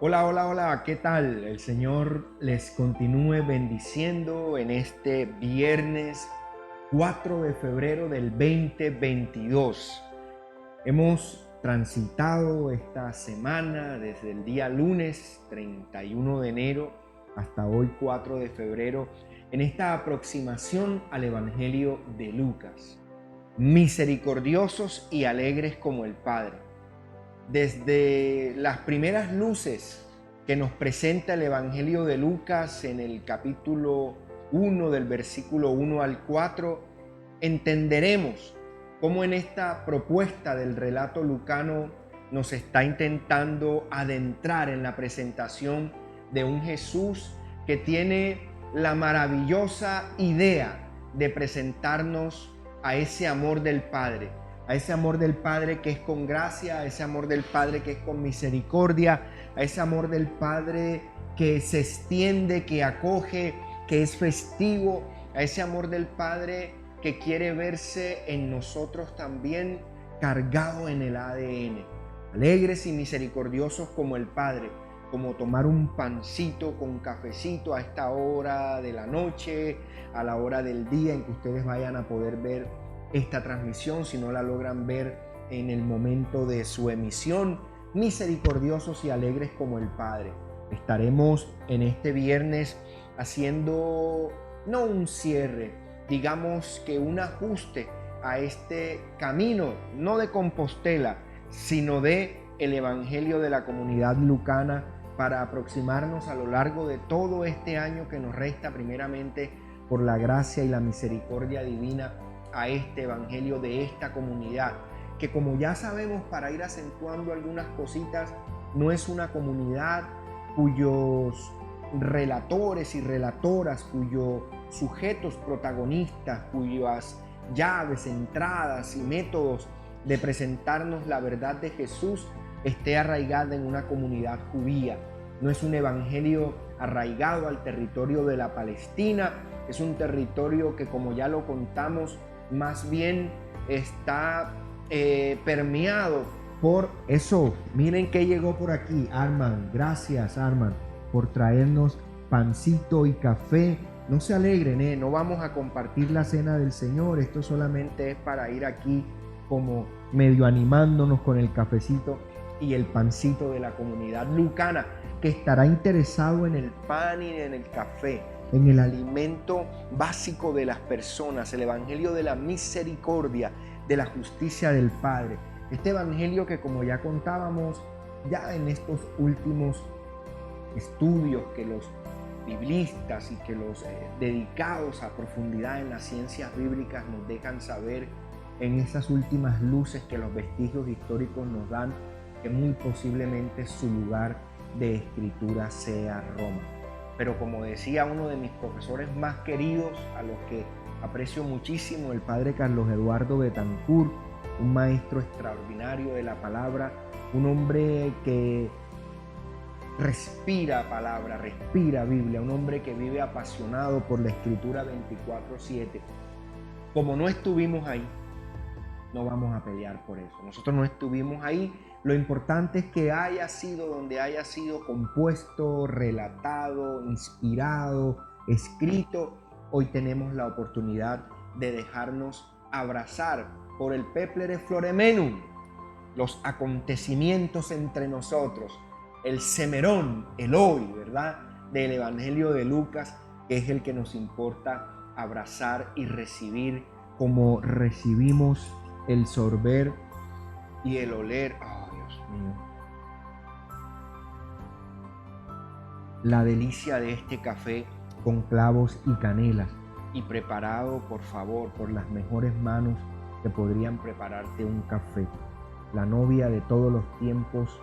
Hola, hola, hola, ¿qué tal? El Señor les continúe bendiciendo en este viernes 4 de febrero del 2022. Hemos transitado esta semana desde el día lunes 31 de enero hasta hoy 4 de febrero en esta aproximación al Evangelio de Lucas. Misericordiosos y alegres como el Padre. Desde las primeras luces que nos presenta el Evangelio de Lucas en el capítulo 1 del versículo 1 al 4, entenderemos cómo en esta propuesta del relato lucano nos está intentando adentrar en la presentación de un Jesús que tiene la maravillosa idea de presentarnos a ese amor del Padre. A ese amor del Padre que es con gracia, a ese amor del Padre que es con misericordia, a ese amor del Padre que se extiende, que acoge, que es festivo, a ese amor del Padre que quiere verse en nosotros también cargado en el ADN. Alegres y misericordiosos como el Padre, como tomar un pancito con cafecito a esta hora de la noche, a la hora del día en que ustedes vayan a poder ver esta transmisión, si no la logran ver en el momento de su emisión. Misericordiosos y alegres como el Padre. Estaremos en este viernes haciendo no un cierre, digamos que un ajuste a este camino, no de Compostela, sino de el Evangelio de la comunidad lucana, para aproximarnos a lo largo de todo este año que nos resta, primeramente por la gracia y la misericordia divina, a este Evangelio de esta comunidad que como ya sabemos, para ir acentuando algunas cositas, no es una comunidad cuyos relatores y relatoras, cuyos sujetos protagonistas, cuyas llaves, entradas y métodos de presentarnos la verdad de Jesús esté arraigada en una comunidad judía. No es un evangelio arraigado al territorio de la Palestina, es un territorio que, como ya lo contamos, más bien está permeado por eso. Miren que llegó por aquí Arman. Gracias, Arman, por traernos pancito y café. No se alegren, no vamos a compartir la cena del Señor. Esto solamente es para ir aquí como medio animándonos con el cafecito y el pancito de la comunidad lucana, que estará interesado en el pan y en el café, en el alimento básico de las personas, el evangelio de la misericordia, de la justicia del Padre. Este evangelio que, como ya contábamos, ya en estos últimos estudios que los biblistas y que los dedicados a profundidad en las ciencias bíblicas nos dejan saber, en esas últimas luces que los vestigios históricos nos dan, que muy posiblemente su lugar de escritura sea Roma. Pero como decía uno de mis profesores más queridos, a los que aprecio muchísimo, el padre Carlos Eduardo Betancourt, un maestro extraordinario de la palabra, un hombre que respira palabra, respira Biblia, un hombre que vive apasionado por la escritura 24/7. Como no estuvimos ahí, no vamos a pelear por eso. Nosotros no estuvimos ahí. Lo importante es que haya sido donde haya sido compuesto, relatado, inspirado, escrito. Hoy tenemos la oportunidad de dejarnos abrazar por el Peplere Floremenum, los acontecimientos entre nosotros, el semerón, el hoy, ¿verdad?, del Evangelio de Lucas, que es el que nos importa abrazar y recibir, como recibimos el sorber y el oler. Oh, Dios mío. La delicia de este café con clavos y canelas, y preparado, por favor, por las mejores manos que podrían prepararte un café. La novia de todos los tiempos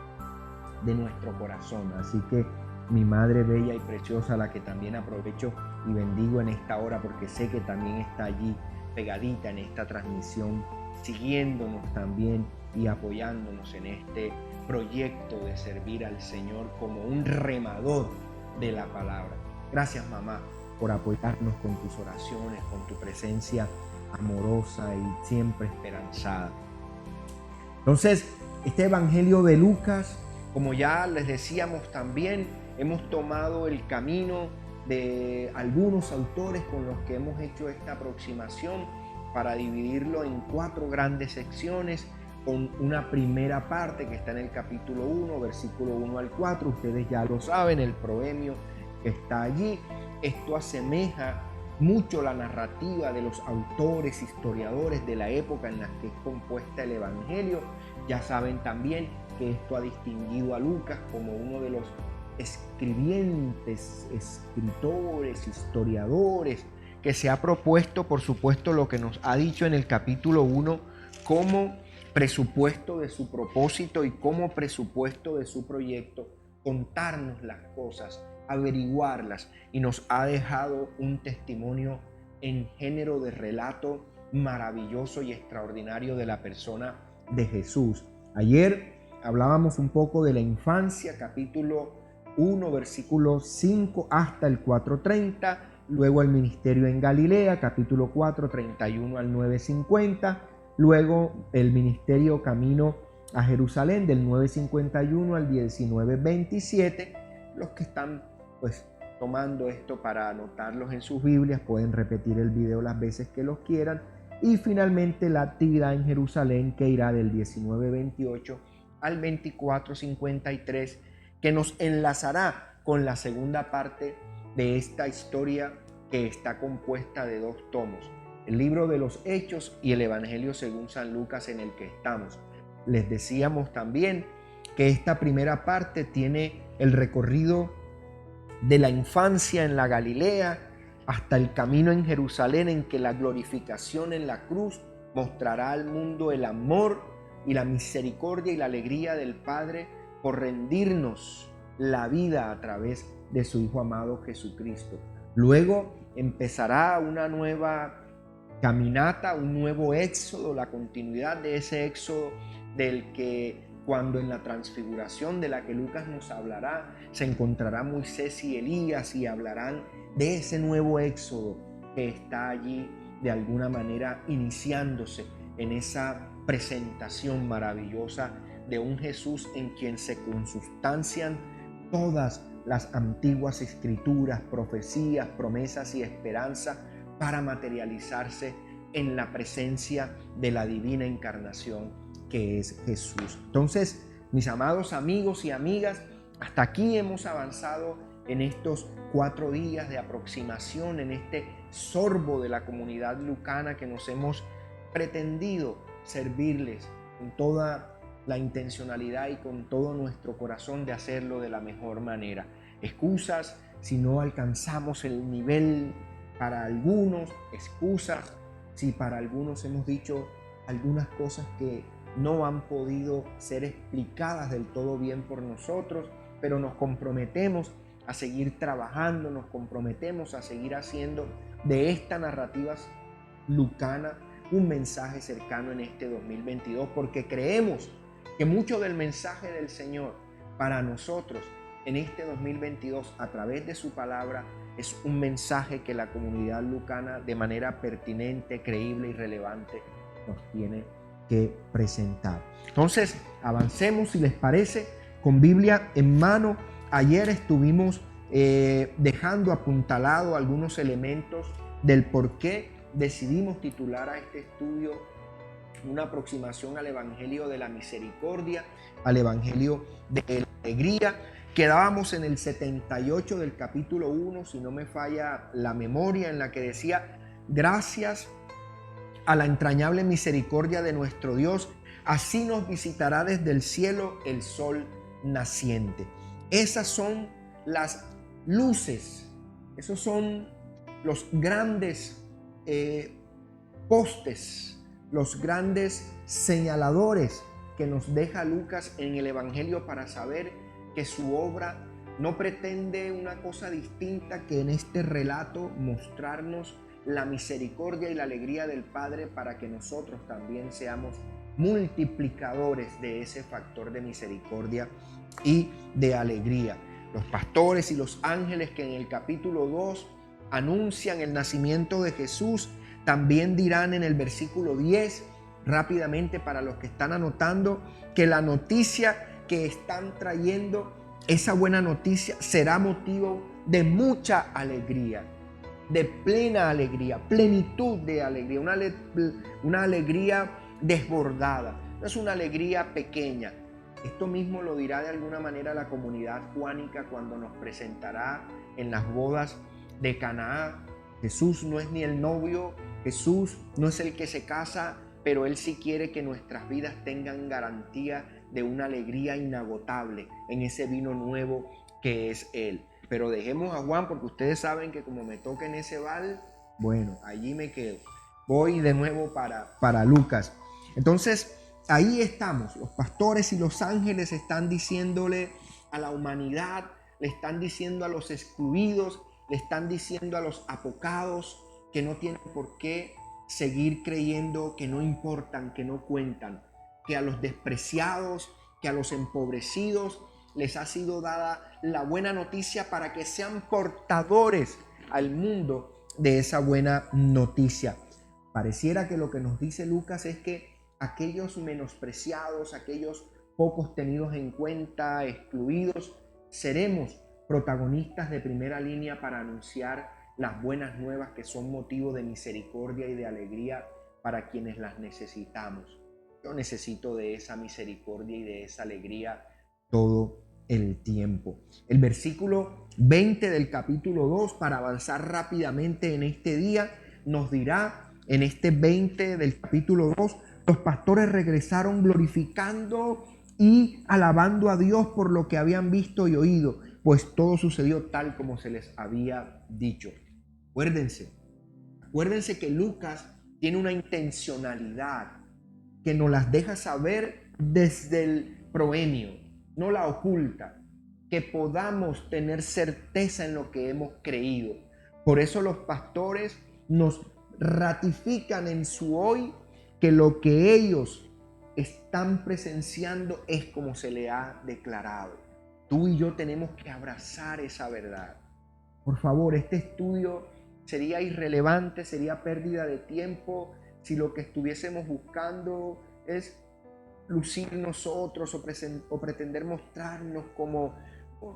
de nuestro corazón. Así que mi madre bella y preciosa, la que también aprovecho y bendigo en esta hora, porque sé que también está allí pegadita en esta transmisión, siguiéndonos también y apoyándonos en este proyecto de servir al Señor como un remador de la palabra. Gracias, mamá, por apoyarnos con tus oraciones, con tu presencia amorosa y siempre esperanzada. Entonces, este Evangelio de Lucas, como ya les decíamos también, hemos tomado el camino de algunos autores con los que hemos hecho esta aproximación para dividirlo en 4 grandes secciones, con una primera parte que está en el capítulo 1, versículo 1 al 4. Ustedes ya lo saben, el proemio que está allí. Esto asemeja mucho la narrativa de los autores, historiadores de la época en la que es compuesta el Evangelio. Ya saben también que esto ha distinguido a Lucas como uno de los escribientes, escritores, historiadores, que se ha propuesto, por supuesto, lo que nos ha dicho en el capítulo 1 como presupuesto de su propósito y como presupuesto de su proyecto, contarnos las cosas, averiguarlas, y nos ha dejado un testimonio en género de relato maravilloso y extraordinario de la persona de Jesús. Ayer hablábamos un poco de la infancia, capítulo 1, versículo 5 hasta el 4:30, luego el ministerio en Galilea, capítulo 4, 31 al 9:50, luego el ministerio camino a Jerusalén del 9:51 al 19:27. Los que están tomando esto para anotarlos en sus Biblias pueden repetir el video las veces que los quieran. Y finalmente la actividad en Jerusalén, que irá del 19:28 al 24:53, que nos enlazará con la segunda parte de esta historia, que está compuesta de 2 tomos, el libro de los Hechos y el Evangelio según San Lucas, en el que estamos. Les decíamos también que esta primera parte tiene el recorrido de la infancia en la Galilea hasta el camino en Jerusalén, en que la glorificación en la cruz mostrará al mundo el amor y la misericordia y la alegría del Padre por rendirnos la vida a través de su Hijo amado Jesucristo. Luego empezará una nueva caminata, un nuevo éxodo, la continuidad de ese éxodo del que cuando en la transfiguración de la que Lucas nos hablará, se encontrará Moisés y Elías y hablarán de ese nuevo éxodo que está allí de alguna manera iniciándose en esa presentación maravillosa de un Jesús en quien se consustancian todas las antiguas escrituras, profecías, promesas y esperanza para materializarse en la presencia de la divina encarnación que es Jesús. Entonces, mis amados amigos y amigas, hasta aquí hemos avanzado en estos 4 días de aproximación, en este sorbo de la comunidad lucana que nos hemos pretendido servirles con toda la intencionalidad y con todo nuestro corazón de hacerlo de la mejor manera. Excusas si no alcanzamos el nivel para algunos, excusas si para algunos hemos dicho algunas cosas que no han podido ser explicadas del todo bien por nosotros, pero nos comprometemos a seguir trabajando, nos comprometemos a seguir haciendo de esta narrativa lucana un mensaje cercano en este 2022, porque creemos que mucho del mensaje del Señor para nosotros en este 2022 a través de su palabra es un mensaje que la comunidad lucana de manera pertinente, creíble y relevante nos tiene que presentar. Entonces, avancemos, si les parece, con Biblia en mano. Ayer estuvimos dejando apuntalado algunos elementos del por qué decidimos titular a este estudio una aproximación al Evangelio de la Misericordia, al Evangelio de la Alegría. Quedábamos en el 78 del capítulo 1, si no me falla la memoria, en la que decía: gracias a la entrañable misericordia de nuestro Dios, así nos visitará desde el cielo el sol naciente. Esas son las luces, esos son los grandes postes, los grandes señaladores que nos deja Lucas en el Evangelio para saber que su obra no pretende una cosa distinta que en este relato mostrarnos la misericordia y la alegría del Padre para que nosotros también seamos multiplicadores de ese factor de misericordia y de alegría. Los pastores y los ángeles que en el capítulo 2 anuncian el nacimiento de Jesús, también dirán en el versículo 10, rápidamente para los que están anotando, que la noticia que están trayendo, esa buena noticia, será motivo de mucha alegría, de plena alegría, plenitud de alegría, una alegría desbordada, no es una alegría pequeña. Esto mismo lo dirá de alguna manera la comunidad juánica cuando nos presentará en las bodas de Caná. Jesús no es ni el novio, Jesús no es el que se casa, pero Él sí quiere que nuestras vidas tengan garantía de una alegría inagotable en ese vino nuevo que es Él. Pero dejemos a Juan, porque ustedes saben que como me toca en ese val, bueno, allí me quedo. Voy de nuevo para Lucas. Entonces, ahí estamos. Los pastores y los ángeles están diciéndole a la humanidad, le están diciendo a los excluidos, le están diciendo a los apocados que no tienen por qué seguir creyendo, que no importan, que no cuentan, que a los despreciados, que a los empobrecidos les ha sido dada la buena noticia para que sean portadores al mundo de esa buena noticia. Pareciera que lo que nos dice Lucas es que aquellos menospreciados, aquellos pocos tenidos en cuenta, excluidos, seremos protagonistas de primera línea para anunciar las buenas nuevas que son motivo de misericordia y de alegría para quienes las necesitamos. Yo necesito de esa misericordia y de esa alegría todo el tiempo. El versículo 20 del capítulo 2, para avanzar rápidamente en este día, nos dirá en este 20 del capítulo 2, los pastores regresaron glorificando y alabando a Dios por lo que habían visto y oído, pues todo sucedió tal como se les había dicho. Acuérdense que Lucas tiene una intencionalidad que nos las deja saber desde el proemio, no la oculta, que podamos tener certeza en lo que hemos creído. Por eso los pastores nos ratifican en su hoy que lo que ellos están presenciando es como se le ha declarado. Tú y yo tenemos que abrazar esa verdad. Por favor, este estudio sería irrelevante, sería pérdida de tiempo si lo que estuviésemos buscando es lucir nosotros o pretender mostrarnos como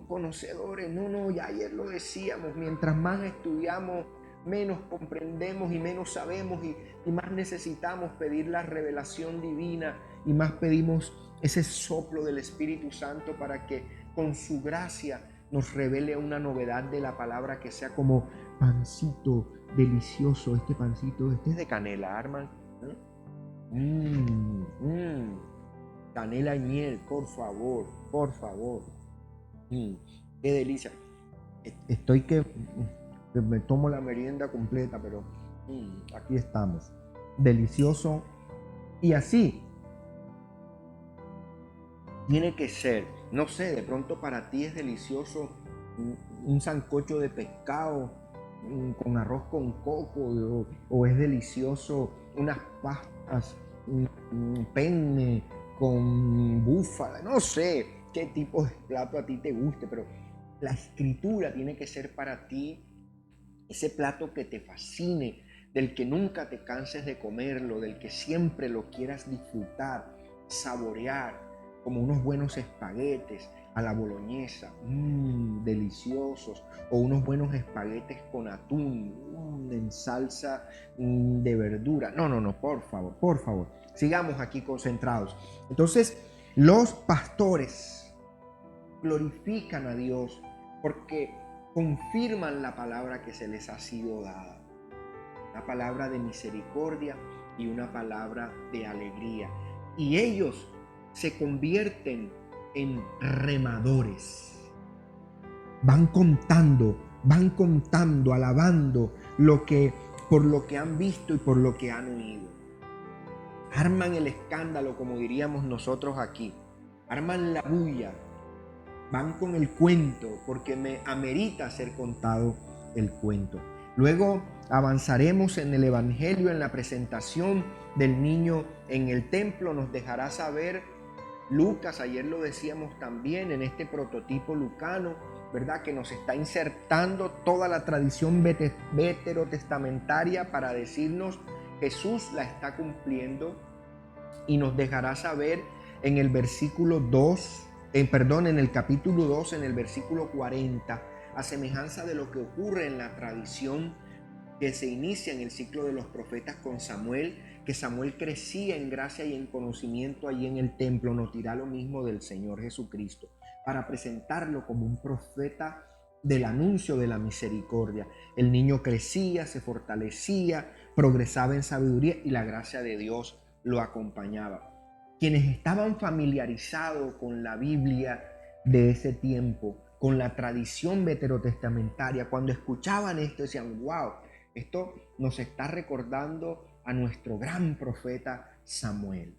conocedores. No, ya ayer lo decíamos, mientras más estudiamos, menos comprendemos y menos sabemos y más necesitamos pedir la revelación divina y más pedimos ese soplo del Espíritu Santo para que con su gracia nos revele una novedad de la palabra que sea como pancito delicioso. Este pancito, este es de canela, Arman. Canela y miel, por favor, por favor. Qué delicia. Estoy que me tomo la merienda completa, pero aquí estamos. Delicioso. Y así tiene que ser. No sé, de pronto para ti es delicioso un sancocho de pescado con arroz con coco, o es delicioso unas pastas, un penne con búfala. No sé qué tipo de plato a ti te guste, pero la escritura tiene que ser para ti ese plato que te fascine, del que nunca te canses de comerlo, del que siempre lo quieras disfrutar, saborear, como unos buenos espaguetes a la boloñesa, deliciosos, o unos buenos espaguetes con atún, en salsa de verdura. No, por favor, sigamos aquí concentrados. Entonces, los pastores glorifican a Dios porque confirman la palabra que se les ha sido dada. Una palabra de misericordia y una palabra de alegría. Y ellos se convierten en remadores. Van contando, alabando por lo que han visto y por lo que han oído. Arman el escándalo, como diríamos nosotros aquí. Arman la bulla. Van con el cuento porque me amerita ser contado el cuento. Luego avanzaremos en el Evangelio, en la presentación del niño en el templo. Nos dejará saber Lucas, ayer lo decíamos también, en este prototipo lucano, ¿verdad? Que nos está insertando toda la tradición veterotestamentaria para decirnos Jesús la está cumpliendo, y nos dejará saber en el versículo 2, en el capítulo 2, en el versículo 40, a semejanza de lo que ocurre en la tradición que se inicia en el ciclo de los profetas con Samuel, que Samuel crecía en gracia y en conocimiento allí en el templo. Nos dirá lo mismo del Señor Jesucristo, para presentarlo como un profeta del anuncio de la misericordia. El niño crecía, se fortalecía, progresaba en sabiduría y la gracia de Dios lo acompañaba. Quienes estaban familiarizados con la Biblia de ese tiempo, con la tradición veterotestamentaria, cuando escuchaban esto decían, wow, esto nos está recordando a nuestro gran profeta Samuel.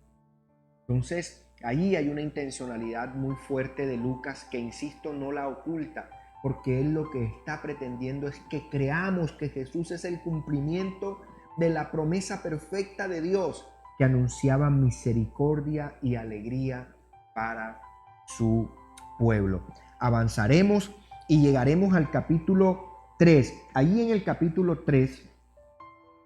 Entonces, ahí hay una intencionalidad muy fuerte de Lucas que, insisto, no la oculta, porque él lo que está pretendiendo es que creamos que Jesús es el cumplimiento de la promesa perfecta de Dios, que anunciaba misericordia y alegría para su pueblo. Avanzaremos y llegaremos al capítulo 3. Allí en el capítulo 3,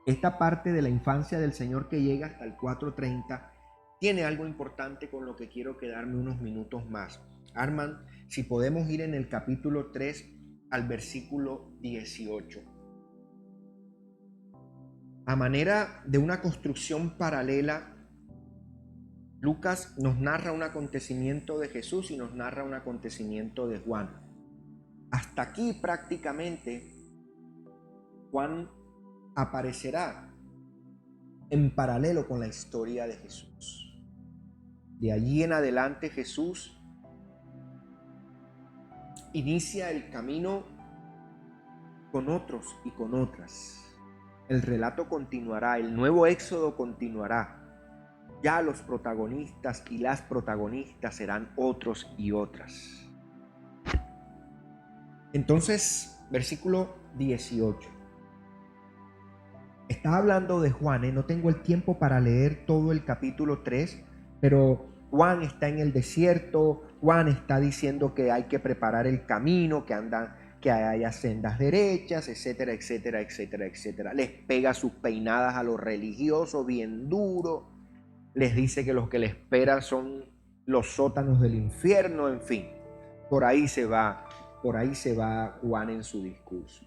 esta parte de la infancia del Señor que llega hasta el 4:30, tiene algo importante con lo que quiero quedarme unos minutos más. Arman, si podemos ir en el capítulo 3 al versículo 18. A manera de una construcción paralela, Lucas nos narra un acontecimiento de Jesús y nos narra un acontecimiento de Juan. Hasta aquí prácticamente Juan aparecerá en paralelo con la historia de Jesús. De allí en adelante Jesús inicia el camino con otros y con otras. El relato continuará, el nuevo éxodo continuará. Ya los protagonistas y las protagonistas serán otros y otras. Entonces, versículo 18. Está hablando de Juan, no tengo el tiempo para leer todo el capítulo 3, pero Juan está en el desierto, Juan está diciendo que hay que preparar el camino, que haya sendas derechas, etcétera, etcétera, etcétera, etcétera. Les pega sus peinadas a los religiosos bien duro, les dice que los que le esperan son los sótanos del infierno, en fin. Por ahí se va Juan en su discurso.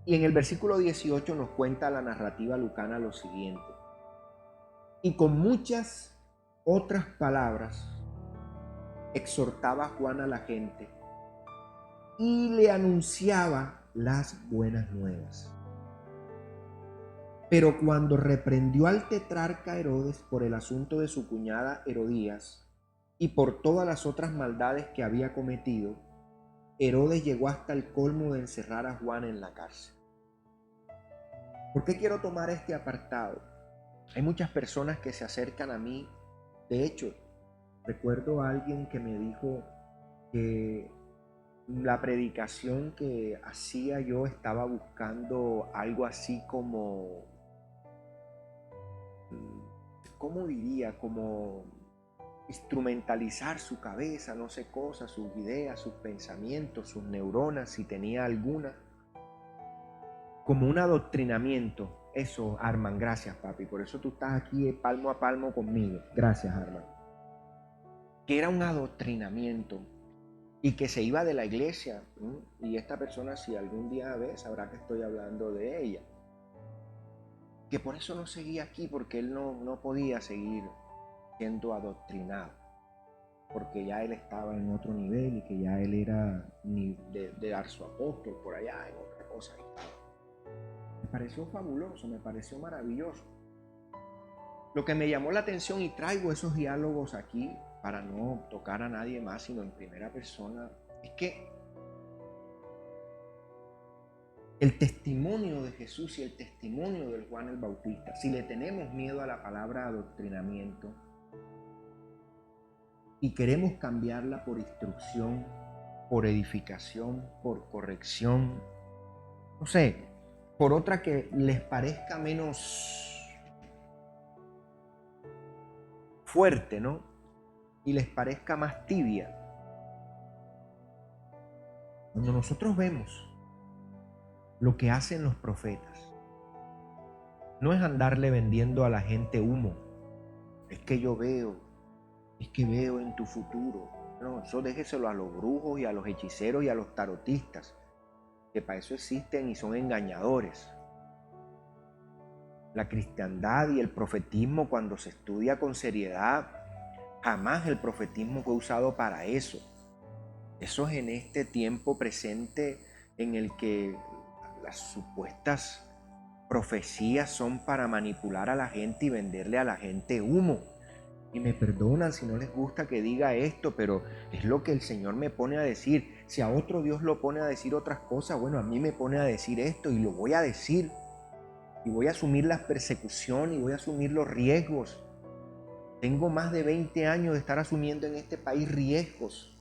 Y en el versículo 18 nos cuenta la narrativa lucana lo siguiente. Y con muchas otras palabras exhortaba Juan a la gente y le anunciaba las buenas nuevas. Pero cuando reprendió al tetrarca Herodes por el asunto de su cuñada Herodías y por todas las otras maldades que había cometido, Herodes llegó hasta el colmo de encerrar a Juan en la cárcel. ¿Por qué quiero tomar este apartado? Hay muchas personas que se acercan a mí. De hecho, recuerdo a alguien que me dijo que la predicación que hacía yo estaba buscando algo así como, ¿cómo diría? Como instrumentalizar su cabeza, no sé cosas, sus ideas, sus pensamientos, sus neuronas, si tenía alguna. Como un adoctrinamiento. Eso, Arman, gracias, papi. Por eso tú estás aquí palmo a palmo conmigo. Gracias, Arman. Que era un adoctrinamiento y que se iba de la iglesia. Y esta persona, si algún día ve, sabrá que estoy hablando de ella. Que por eso no seguía aquí, porque él no podía seguir siendo adoctrinado. Porque ya él estaba en otro nivel y que ya él era de arzoapóstol por allá, en otra cosa. Me pareció fabuloso, me pareció maravilloso. Lo que me llamó la atención, y traigo esos diálogos aquí para no tocar a nadie más, sino en primera persona, es que el testimonio de Jesús y el testimonio de Juan el Bautista, si le tenemos miedo a la palabra adoctrinamiento y queremos cambiarla por instrucción, por edificación, por corrección, no sé, por otra que les parezca menos fuerte, ¿no? Y les parezca más tibia. Cuando nosotros vemos lo que hacen los profetas, no es andarle vendiendo a la gente humo. Es que yo veo, es que veo en tu futuro. No, eso déjeselo a los brujos y a los hechiceros y a los tarotistas, que para eso existen y son engañadores. La cristiandad y el profetismo, cuando se estudia con seriedad, jamás el profetismo fue usado para eso. Eso es en este tiempo presente en el que las supuestas profecías son para manipular a la gente y venderle a la gente humo. Y me perdonan si no les gusta que diga esto, pero es lo que el Señor me pone a decir. Si a otro Dios lo pone a decir otras cosas, bueno, a mí me pone a decir esto y lo voy a decir. Y voy a asumir las persecuciones y voy a asumir los riesgos. Tengo más de 20 años de estar asumiendo en este país riesgos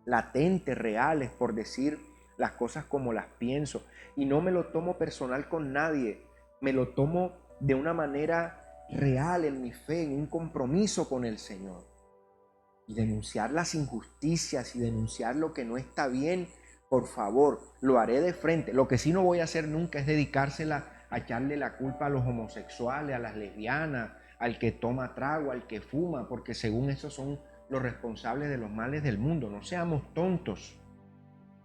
latentes, reales, por decir las cosas como las pienso. Y no me lo tomo personal con nadie, me lo tomo de una manera real en mi fe, en un compromiso con el Señor. Y denunciar las injusticias y denunciar lo que no está bien, por favor, lo haré de frente. Lo que sí no voy a hacer nunca es dedicársela a echarle la culpa a los homosexuales, a las lesbianas, al que toma trago, al que fuma, porque según eso son los responsables de los males del mundo. No seamos tontos.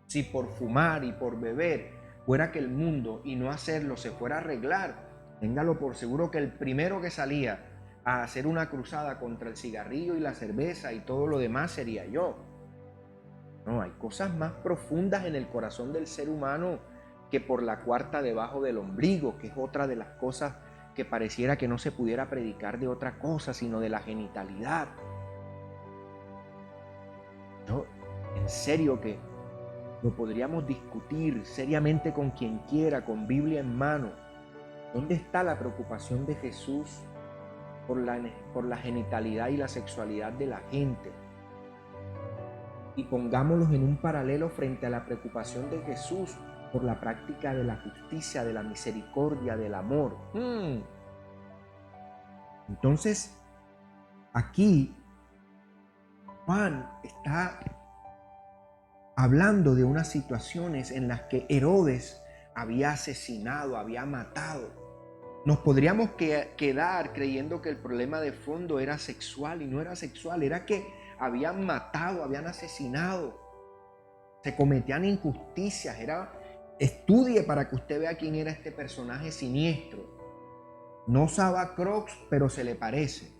Si por fumar y por beber fuera que el mundo y no hacerlo se fuera a arreglar, téngalo por seguro que el primero que salía a hacer una cruzada contra el cigarrillo y la cerveza y todo lo demás sería yo. No, hay cosas más profundas en el corazón del ser humano que por la cuarta debajo del ombligo, que es otra de las cosas que pareciera que no se pudiera predicar de otra cosa, sino de la genitalidad. Yo, en serio que lo podríamos discutir seriamente con quien quiera, con Biblia en mano. ¿Dónde está la preocupación de Jesús por la genitalidad y la sexualidad de la gente. Y pongámoslos en un paralelo frente a la preocupación de Jesús por la práctica de la justicia, de la misericordia, del amor. Entonces, aquí Juan está hablando de unas situaciones en las que Herodes había asesinado, había matado. Nos podríamos quedar creyendo que el problema de fondo era sexual, y no era sexual, era que habían matado, habían asesinado, se cometían injusticias. Estudie para que usted vea quién era este personaje siniestro. No usaba Crocs, pero se le parece.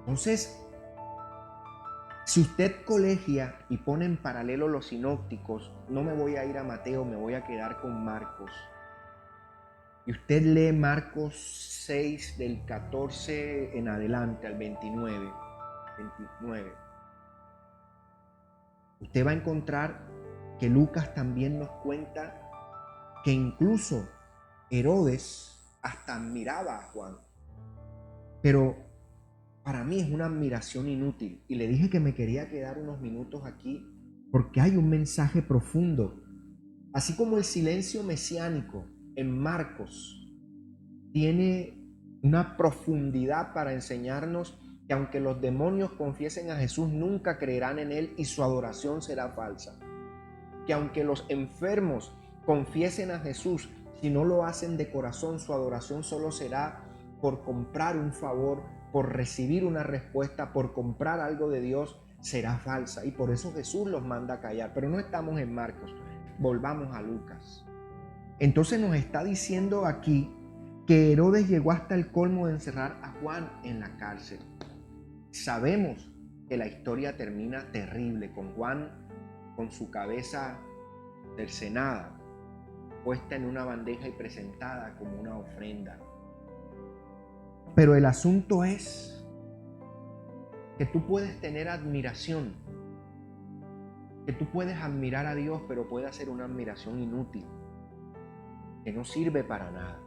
Entonces, si usted colegia y pone en paralelo los sinópticos, no me voy a ir a Mateo, me voy a quedar con Marcos. Y usted lee Marcos 6 del 14 en adelante al 29. Usted va a encontrar que Lucas también nos cuenta que incluso Herodes hasta admiraba a Juan. Pero para mí es una admiración inútil. Y le dije que me quería quedar unos minutos aquí porque hay un mensaje profundo. Así como el silencio mesiánico en Marcos tiene una profundidad para enseñarnos que aunque los demonios confiesen a Jesús, nunca creerán en Él y su adoración será falsa. Que aunque los enfermos confiesen a Jesús, si no lo hacen de corazón, su adoración solo será por comprar un favor, por recibir una respuesta, por comprar algo de Dios, será falsa. Y por eso Jesús los manda a callar. Pero no estamos en Marcos, volvamos a Lucas. Entonces nos está diciendo aquí que Herodes llegó hasta el colmo de encerrar a Juan en la cárcel. Sabemos que la historia termina terrible, con Juan con su cabeza cercenada, puesta en una bandeja y presentada como una ofrenda. Pero el asunto es que tú puedes tener admiración, que tú puedes admirar a Dios, pero puede ser una admiración inútil, que no sirve para nada.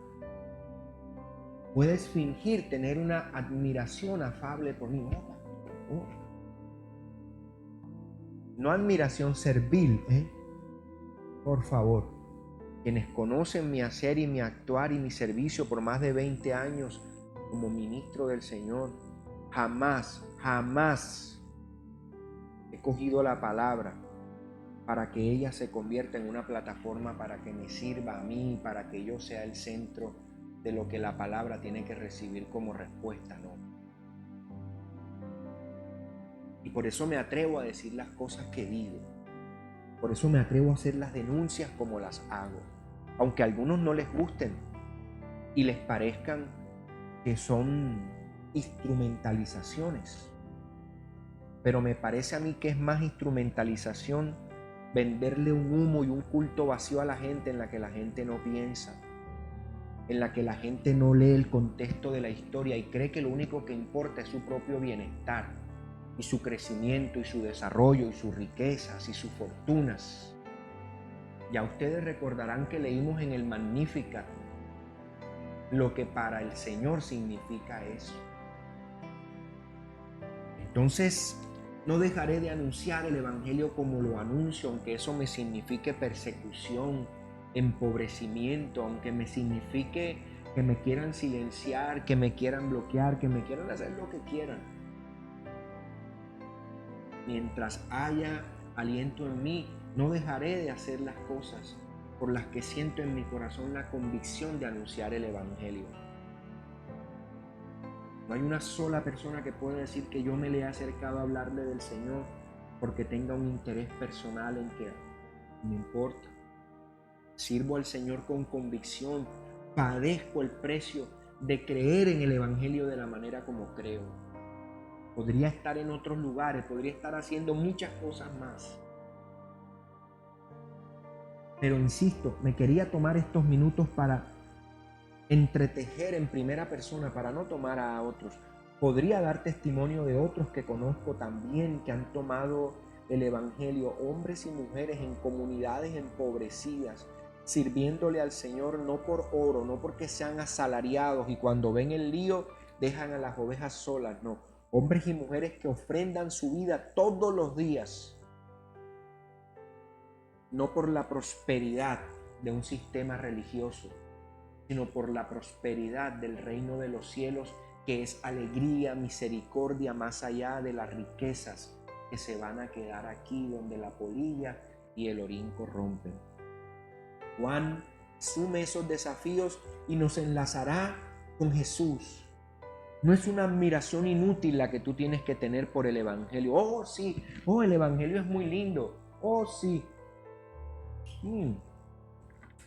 Puedes fingir tener una admiración afable por mí. No admiración servil, por favor. Quienes conocen mi hacer y mi actuar y mi servicio por más de 20 años como ministro del Señor, jamás he cogido la palabra para que ella se convierta en una plataforma para que me sirva a mí, para que yo sea el centro de lo que la palabra tiene que recibir como respuesta, no. Y por eso me atrevo a decir las cosas que digo. Por eso me atrevo a hacer las denuncias como las hago. Aunque a algunos no les gusten y les parezcan que son instrumentalizaciones. Pero me parece a mí que es más instrumentalización venderle un humo y un culto vacío a la gente, en la que la gente no piensa, en la que la gente no lee el contexto de la historia y cree que lo único que importa es su propio bienestar y su crecimiento y su desarrollo y sus riquezas y sus fortunas. Ya ustedes recordarán que leímos en el Magnificat lo que para el Señor significa eso. Entonces, no dejaré de anunciar el Evangelio como lo anuncio, aunque eso me signifique persecución, empobrecimiento, aunque me signifique que me quieran silenciar, que me quieran bloquear, que me quieran hacer lo que quieran. Mientras haya aliento en mí, no dejaré de hacer las cosas por las que siento en mi corazón la convicción de anunciar el Evangelio. No hay una sola persona que pueda decir que yo me le he acercado a hablarle del Señor porque tenga un interés personal en que me importa. Sirvo al Señor con convicción, padezco el precio de creer en el Evangelio de la manera como creo. Podría estar en otros lugares, podría estar haciendo muchas cosas más. Pero insisto, me quería tomar estos minutos para entretejer en primera persona, para no tomar a otros. Podría dar testimonio de otros que conozco también, que han tomado el Evangelio, hombres y mujeres en comunidades empobrecidas, sirviéndole al Señor no por oro, no porque sean asalariados y cuando ven el lío dejan a las ovejas solas, no. Hombres y mujeres que ofrendan su vida todos los días, no por la prosperidad de un sistema religioso, sino por la prosperidad del reino de los cielos, que es alegría, misericordia, más allá de las riquezas que se van a quedar aquí donde la polilla y el orín corrompen. Juan asume esos desafíos y nos enlazará con Jesús. No es una admiración inútil la que tú tienes que tener por el Evangelio. Oh, sí, oh, el Evangelio es muy lindo. Oh, sí.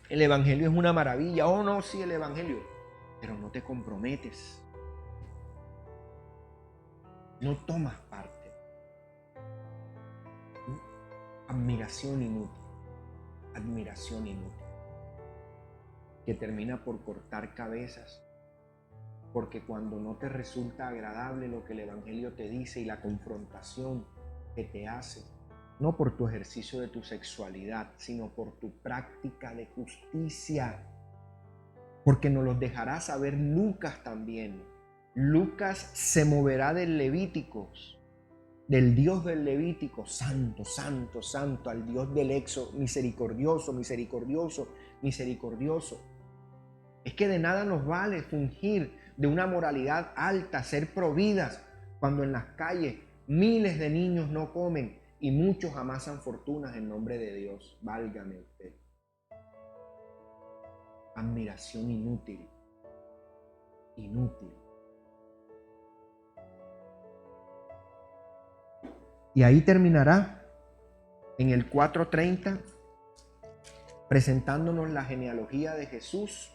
El Evangelio es una maravilla. Oh, no, sí, el Evangelio. Pero no te comprometes. No tomas parte. Admiración inútil. Admiración inútil. Que termina por cortar cabezas. Porque cuando no te resulta agradable lo que el Evangelio te dice y la confrontación que te hace, no por tu ejercicio de tu sexualidad, sino por tu práctica de justicia. Porque nos los dejará saber Lucas también. Lucas se moverá del Levítico, del Dios del Levítico, santo, santo, santo, al Dios del Éxodo, misericordioso, misericordioso, misericordioso. Es que de nada nos vale fungir de una moralidad alta, ser providas, cuando en las calles miles de niños no comen y muchos amasan fortunas en nombre de Dios. Válgame usted. Admiración inútil. Inútil. Y ahí terminará en el 4:30 presentándonos la genealogía de Jesús,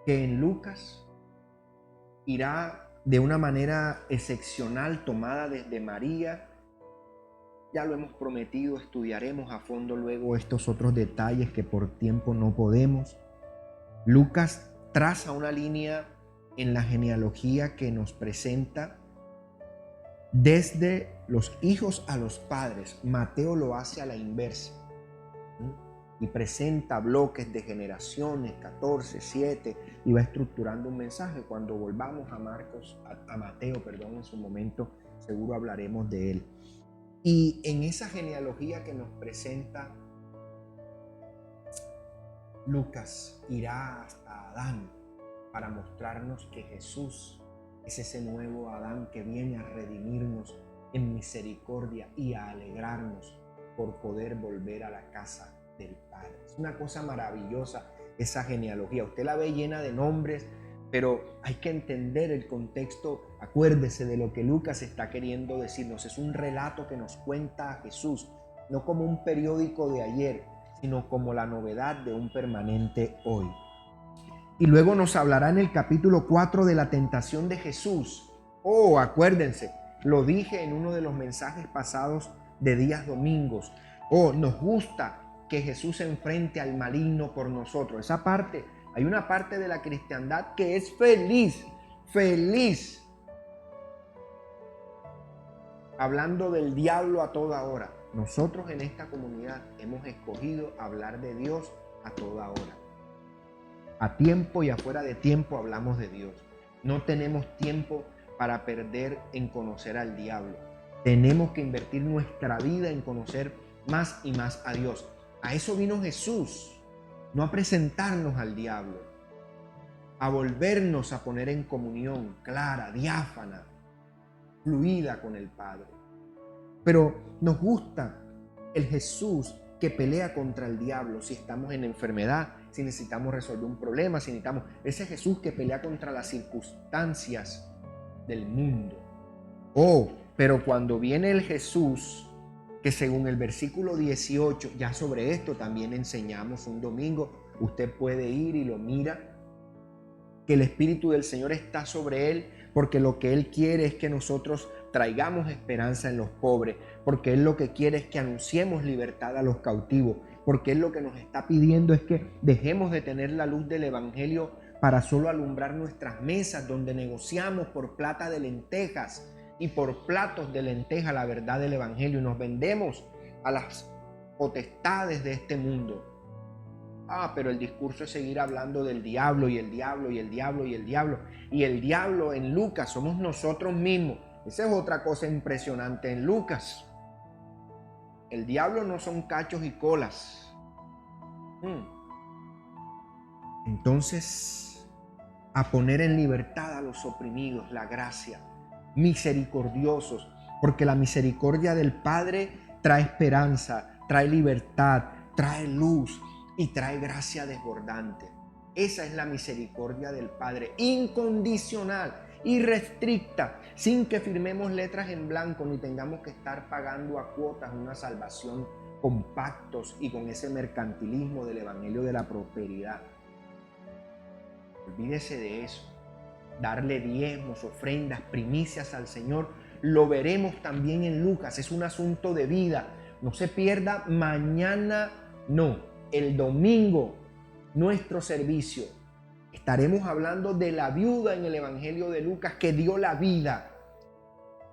que en Lucas irá de una manera excepcional, tomada desde María. Ya lo hemos prometido, estudiaremos a fondo luego estos otros detalles que por tiempo no podemos. Lucas traza una línea en la genealogía que nos presenta desde los hijos a los padres. Mateo lo hace a la inversa, y presenta bloques de generaciones, 14, 7, y va estructurando un mensaje. Cuando volvamos a Mateo, en su momento, seguro hablaremos de él. Y en esa genealogía que nos presenta Lucas, irá hasta Adán para mostrarnos que Jesús es ese nuevo Adán que viene a redimirnos en misericordia y a alegrarnos por poder volver a la casa del Padre. Es una cosa maravillosa esa genealogía. Usted la ve llena de nombres, pero hay que entender el contexto. Acuérdese de lo que Lucas está queriendo decirnos. Es un relato que nos cuenta a Jesús, no como un periódico de ayer, sino como la novedad de un permanente hoy. Y luego nos hablará en el capítulo 4 de la tentación de Jesús. Oh, acuérdense, lo dije en uno de los mensajes pasados de días domingos. Oh, nos gusta que Jesús se enfrente al maligno por nosotros. Esa parte, hay una parte de la cristiandad que es feliz, feliz, hablando del diablo a toda hora. Nosotros en esta comunidad hemos escogido hablar de Dios a toda hora. A tiempo y afuera de tiempo hablamos de Dios. No tenemos tiempo para perder en conocer al diablo. Tenemos que invertir nuestra vida en conocer más y más a Dios. A eso vino Jesús, no a presentarnos al diablo, a volvernos a poner en comunión clara, diáfana, fluida con el Padre. Pero nos gusta el Jesús que pelea contra el diablo si estamos en enfermedad, si necesitamos resolver un problema, si necesitamos ese Jesús que pelea contra las circunstancias del mundo. Oh, pero cuando viene el Jesús que según el versículo 18, ya sobre esto también enseñamos un domingo, usted puede ir y lo mira, que el Espíritu del Señor está sobre él, porque lo que Él quiere es que nosotros traigamos esperanza en los pobres, porque Él lo que quiere es que anunciemos libertad a los cautivos, porque Él lo que nos está pidiendo es que dejemos de tener la luz del Evangelio para solo alumbrar nuestras mesas, donde negociamos por plata de lentejas y por platos de lenteja la verdad del Evangelio, y nos vendemos a las potestades de este mundo. Pero el discurso es seguir hablando del diablo y el diablo y el diablo y el diablo. Y el diablo en Lucas somos nosotros mismos. Esa es otra cosa impresionante en Lucas. El diablo no son cachos y colas. Entonces, a poner en libertad a los oprimidos, la gracia, misericordiosos, porque la misericordia del Padre trae esperanza, trae libertad, trae luz y trae gracia desbordante. Esa es la misericordia del Padre, incondicional, irrestricta, sin que firmemos letras en blanco ni tengamos que estar pagando a cuotas una salvación con pactos y con ese mercantilismo del evangelio de la prosperidad. Olvídese de eso. Darle diezmos, ofrendas, primicias al Señor, lo veremos también en Lucas. Es un asunto de vida. No se pierda mañana, no, el domingo, nuestro servicio. Estaremos hablando de la viuda en el evangelio de Lucas que dio la vida.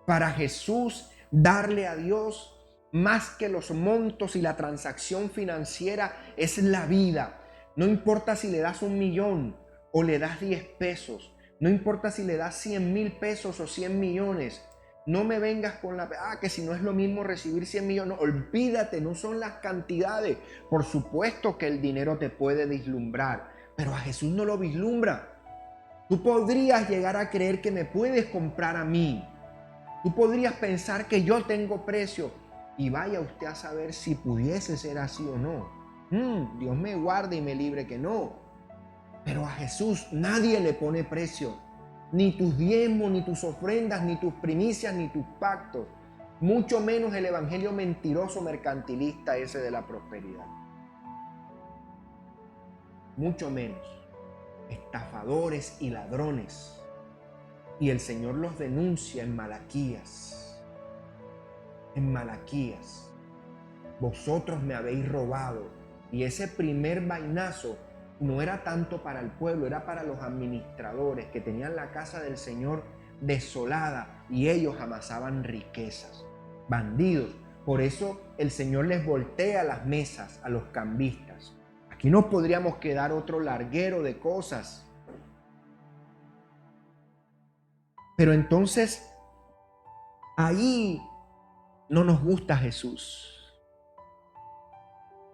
Para Jesús, darle a Dios más que los montos y la transacción financiera es la vida. No importa si le das 1 millón o le das 10 pesos. No importa si le das 100,000 pesos o 100 millones. No me vengas con que si no es lo mismo recibir 100 millones. No, olvídate, no son las cantidades. Por supuesto que el dinero te puede vislumbrar, pero a Jesús no lo vislumbra. Tú podrías llegar a creer que me puedes comprar a mí. Tú podrías pensar que yo tengo precio. Y vaya usted a saber si pudiese ser así o no. Dios me guarde y me libre que no. Pero a Jesús nadie le pone precio. Ni tus diezmos, ni tus ofrendas, ni tus primicias, ni tus pactos. Mucho menos el evangelio mentiroso mercantilista ese de la prosperidad. Mucho menos. Estafadores y ladrones. Y el Señor los denuncia en Malaquías. En Malaquías. Vosotros me habéis robado. Y ese primer vainazo no era tanto para el pueblo, era para los administradores que tenían la casa del Señor desolada y ellos amasaban riquezas. Bandidos. Por eso el Señor les voltea las mesas a los cambistas. Aquí nos podríamos quedar otro larguero de cosas. Pero entonces, ahí no nos gusta Jesús.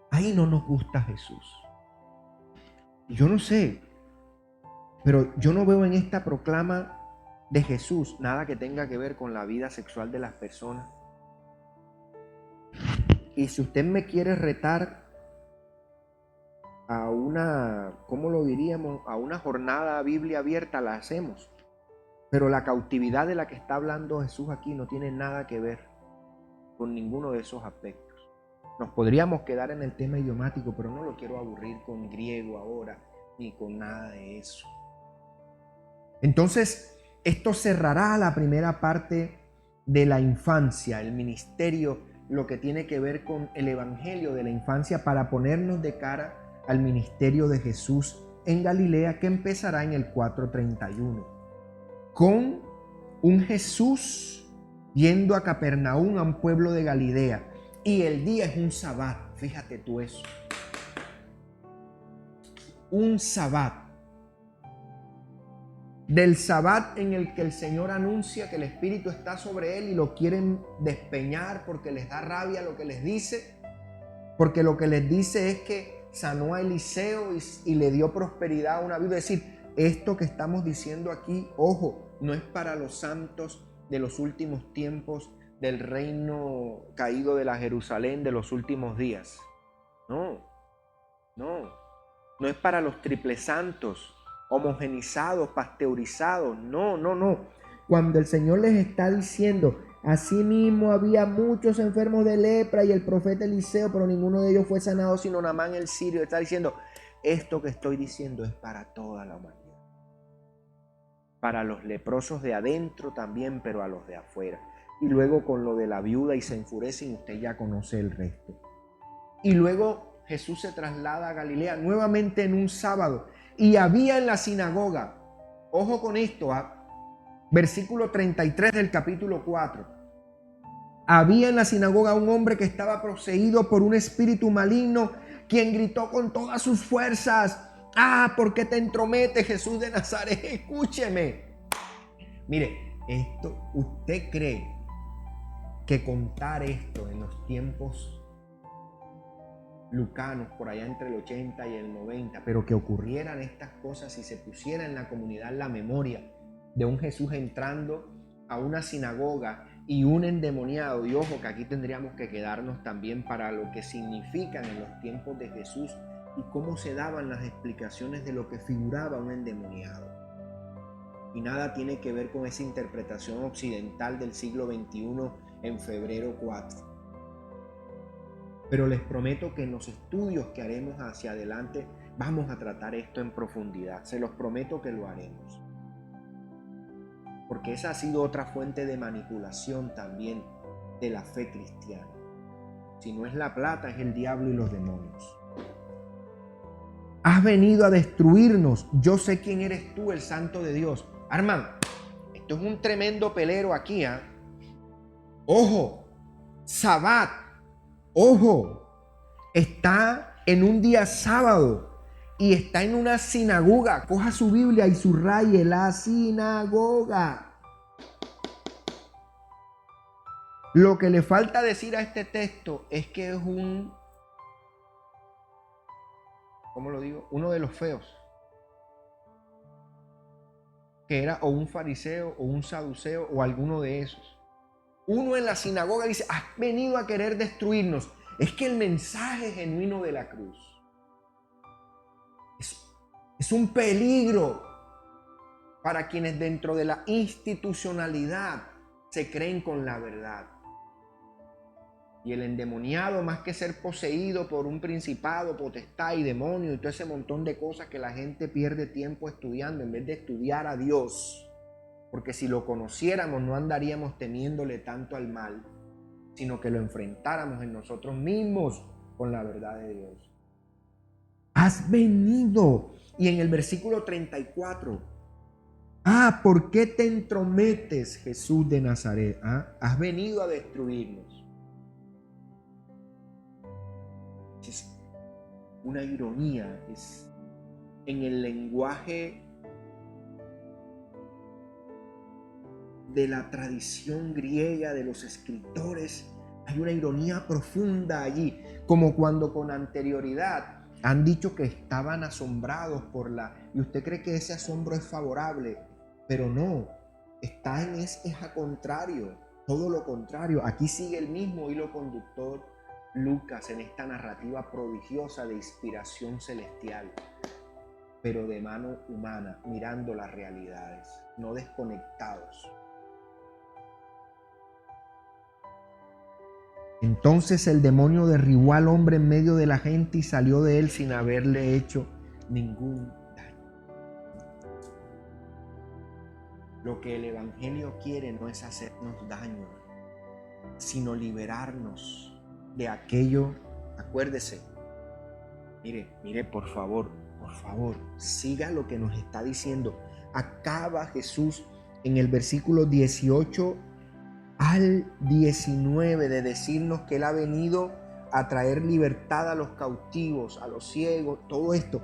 Ahí no nos gusta Jesús. Yo no sé, pero yo no veo en esta proclama de Jesús nada que tenga que ver con la vida sexual de las personas. Y si usted me quiere retar a una, ¿cómo lo diríamos? A una jornada Biblia abierta, la hacemos. Pero la cautividad de la que está hablando Jesús aquí no tiene nada que ver con ninguno de esos aspectos. Nos podríamos quedar en el tema idiomático, pero no lo quiero aburrir con griego ahora, ni con nada de eso. Entonces, esto cerrará la primera parte de la infancia, el ministerio, lo que tiene que ver con el evangelio de la infancia, para ponernos de cara al ministerio de Jesús en Galilea, que empezará en el 4:31, con un Jesús yendo a Capernaum, a un pueblo de Galilea. Y el día es un sabbat, fíjate tú eso. Un sabbat. Del sabbat en el que el Señor anuncia que el Espíritu está sobre él y lo quieren despeñar porque les da rabia lo que les dice. Porque lo que les dice es que sanó a Eliseo y le dio prosperidad a una viuda. Es decir, esto que estamos diciendo aquí, ojo, no es para los santos de los últimos tiempos, del reino caído de la Jerusalén de los últimos días. No es para los triple santos, homogenizados, pasteurizados. No. Cuando el Señor les está diciendo, asimismo había muchos enfermos de lepra y el profeta Eliseo, pero ninguno de ellos fue sanado sino Naamán el sirio, está diciendo, esto que estoy diciendo es para toda la humanidad. Para los leprosos de adentro también, pero a los de afuera. Y luego con lo de la viuda y se enfurece y usted ya conoce el resto. Y luego Jesús se traslada a Galilea nuevamente en un sábado. Y había en la sinagoga, ojo con esto, versículo 33 del capítulo 4. Había en la sinagoga un hombre que estaba poseído por un espíritu maligno, quien gritó con todas sus fuerzas: ¡Ah, por qué te entrometes, Jesús de Nazaret! Escúcheme. Mire, ¿usted cree que contar esto en los tiempos lucanos, por allá entre el 80 y el 90, pero que ocurrieran estas cosas y se pusiera en la comunidad la memoria de un Jesús entrando a una sinagoga y un endemoniado? Y ojo que aquí tendríamos que quedarnos también para lo que significan en los tiempos de Jesús y cómo se daban las explicaciones de lo que figuraba un endemoniado. Y nada tiene que ver con esa interpretación occidental del siglo XXI en febrero 4. Pero les prometo que en los estudios que haremos hacia adelante vamos a tratar esto en profundidad. Se los prometo que lo haremos. Porque esa ha sido otra fuente de manipulación también de la fe cristiana. Si no es la plata, es el diablo y los demonios. Has venido a destruirnos. Yo sé quién eres tú, el Santo de Dios. Armand, esto es un tremendo pelero aquí, ¿eh? Ojo, Sabbat. Ojo, está en un día sábado y está en una sinagoga. Coja su Biblia y subraye la sinagoga. Lo que le falta decir a este texto es que es ¿cómo lo digo? Uno de los feos. Que era o un fariseo o un saduceo o alguno de esos. Uno en la sinagoga dice: has venido a querer destruirnos. Es que el mensaje genuino de la cruz es un peligro para quienes dentro de la institucionalidad se creen con la verdad. Y el endemoniado, más que ser poseído por un principado, potestad y demonio y todo ese montón de cosas que la gente pierde tiempo estudiando en vez de estudiar a Dios, porque si lo conociéramos no andaríamos temiéndole tanto al mal, sino que lo enfrentáramos en nosotros mismos con la verdad de Dios. Has venido. Y en el versículo 34, ¿por qué te entrometes, Jesús de Nazaret? Has venido a destruirnos. Es una ironía, es en el lenguaje de la tradición griega, de los escritores, hay una ironía profunda allí, como cuando con anterioridad han dicho que estaban asombrados y usted cree que ese asombro es favorable, pero no, es a contrario, todo lo contrario. Aquí sigue el mismo hilo conductor Lucas en esta narrativa prodigiosa de inspiración celestial, pero de mano humana, mirando las realidades, no desconectados. Entonces el demonio derribó al hombre en medio de la gente y salió de él sin haberle hecho ningún daño. Lo que el Evangelio quiere no es hacernos daño, sino liberarnos de aquello. Acuérdese, mire, por favor, siga lo que nos está diciendo. Acaba Jesús en el versículo 18 al 19 de decirnos que Él ha venido a traer libertad a los cautivos, a los ciegos, todo esto.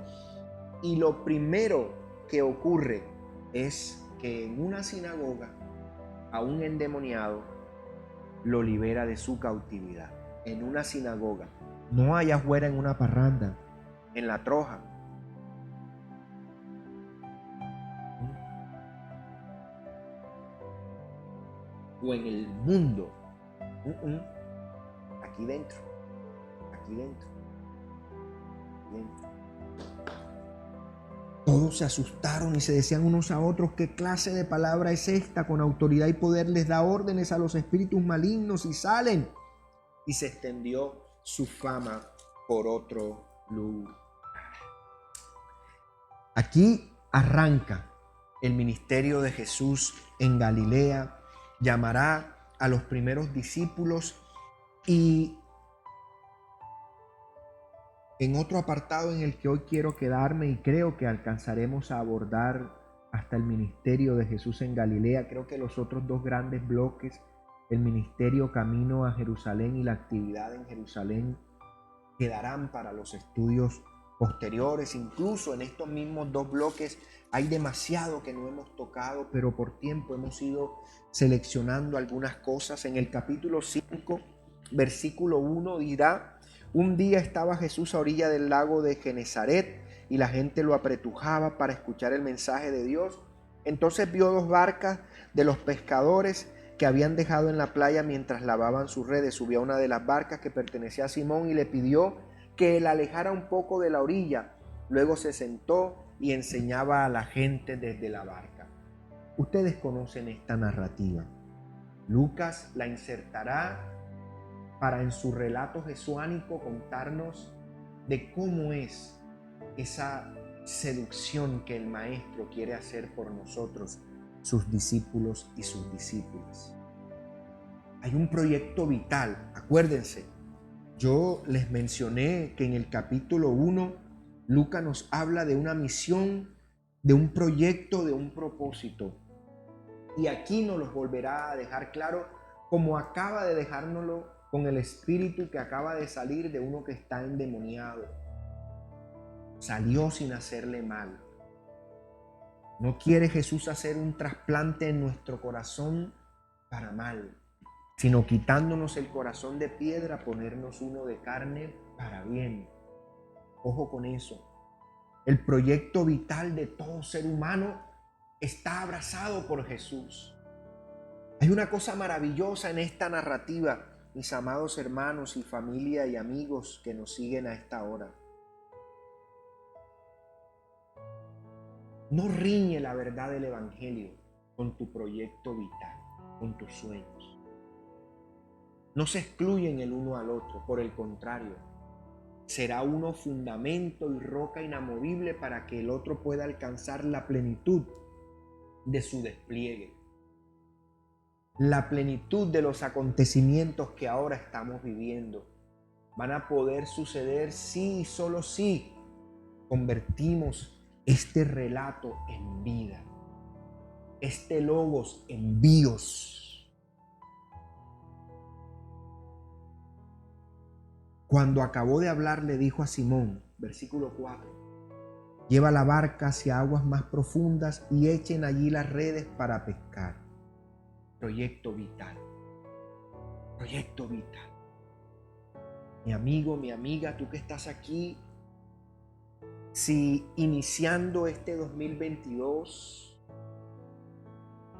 Y lo primero que ocurre es que en una sinagoga a un endemoniado lo libera de su cautividad. En una sinagoga, no allá afuera en una parranda, en la troja. O en el mundo. Aquí dentro. Todos se asustaron y se decían unos a otros: ¿qué clase de palabra es esta? Con autoridad y poder les da órdenes a los espíritus malignos y salen. Y se extendió su fama por otro lugar. Aquí arranca el ministerio de Jesús en Galilea. Llamará a los primeros discípulos y en otro apartado en el que hoy quiero quedarme y creo que alcanzaremos a abordar hasta el ministerio de Jesús en Galilea, creo que los otros dos grandes bloques el ministerio camino a Jerusalén y la actividad en Jerusalén quedarán para los estudios posteriores. Incluso en estos mismos 2 bloques hay demasiado que no hemos tocado, pero por tiempo hemos ido seleccionando algunas cosas. En el capítulo 5, versículo 1 dirá: un día estaba Jesús a orilla del lago de Genezaret y la gente lo apretujaba para escuchar el mensaje de Dios. Entonces vio 2 barcas de los pescadores que habían dejado en la playa mientras lavaban sus redes. Subió a una de las barcas que pertenecía a Simón y le pidió que la alejara un poco de la orilla. Luego se sentó y enseñaba a la gente desde la barca. Ustedes conocen esta narrativa. Lucas la insertará para en su relato jesuánico contarnos de cómo es esa seducción que el Maestro quiere hacer por nosotros, sus discípulos y sus discípulas. Hay un proyecto vital, acuérdense, yo les mencioné que en el capítulo 1 Lucas nos habla de una misión, de un proyecto, de un propósito. Y aquí nos los volverá a dejar claro, como acaba de dejárnoslo con el espíritu que acaba de salir de uno que está endemoniado. Salió sin hacerle mal. No quiere Jesús hacer un trasplante en nuestro corazón para mal, sino quitándonos el corazón de piedra, ponernos uno de carne para bien. Ojo con eso. El proyecto vital de todo ser humano está abrazado por Jesús. Hay una cosa maravillosa en esta narrativa, mis amados hermanos y familia y amigos que nos siguen a esta hora. No riñe la verdad del Evangelio con tu proyecto vital, con tus sueños. No se excluyen el uno al otro, por el contrario, será uno fundamento y roca inamovible para que el otro pueda alcanzar la plenitud de su despliegue, la plenitud de los acontecimientos que ahora estamos viviendo. Van a poder suceder si y solo si convertimos este relato en vida, este logos en bios. Cuando acabó de hablar, le dijo a Simón, versículo 4, lleva la barca hacia aguas más profundas y echen allí las redes para pescar. Proyecto vital. Proyecto vital. Mi amigo, mi amiga, tú que estás aquí, si iniciando este 2022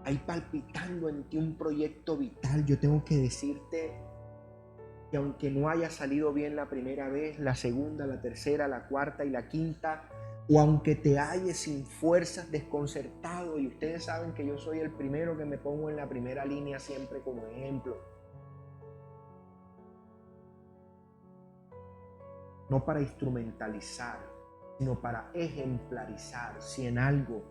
hay palpitando en ti un proyecto vital, yo tengo que decirte que aunque no haya salido bien la primera vez, la segunda, la tercera, la cuarta y la quinta, o aunque te halles sin fuerzas, desconcertado, y ustedes saben que yo soy el primero que me pongo en la primera línea siempre como ejemplo, no para instrumentalizar, sino para ejemplarizar. Si en algo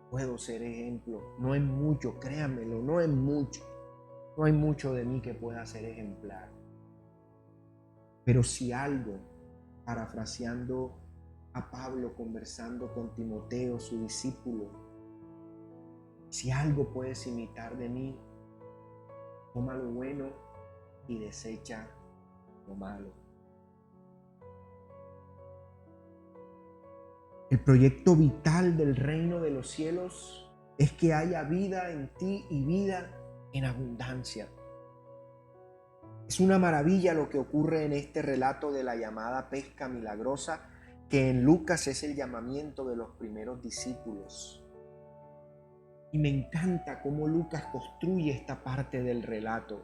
puedo ser ejemplo, no en mucho, créanmelo, no en mucho, no hay mucho de mí que pueda ser ejemplar. Pero si algo, parafraseando a Pablo, conversando con Timoteo, su discípulo, si algo puedes imitar de mí, toma lo bueno y desecha lo malo. El proyecto vital del reino de los cielos es que haya vida en ti y vida en abundancia. Es una maravilla lo que ocurre en este relato de la llamada pesca milagrosa, que en Lucas es el llamamiento de los primeros discípulos. Y me encanta cómo Lucas construye esta parte del relato.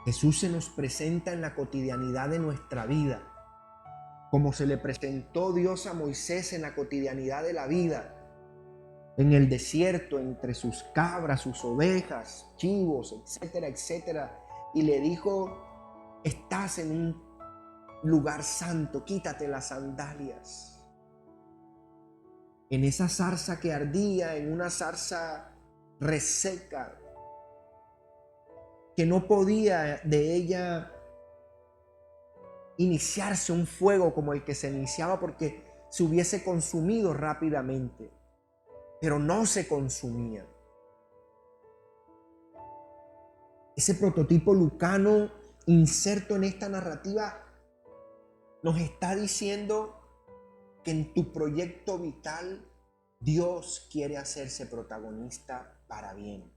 Jesús se nos presenta en la cotidianidad de nuestra vida, como se le presentó Dios a Moisés en la cotidianidad de la vida, en el desierto, entre sus cabras, sus ovejas, chivos, etcétera, etcétera. Y le dijo, estás en un lugar santo, quítate las sandalias. En esa zarza que ardía, en una zarza reseca, que no podía de ella iniciarse un fuego como el que se iniciaba porque se hubiese consumido rápidamente, pero no se consumía. Ese prototipo lucano inserto en esta narrativa nos está diciendo que en tu proyecto vital Dios quiere hacerse protagonista para bien,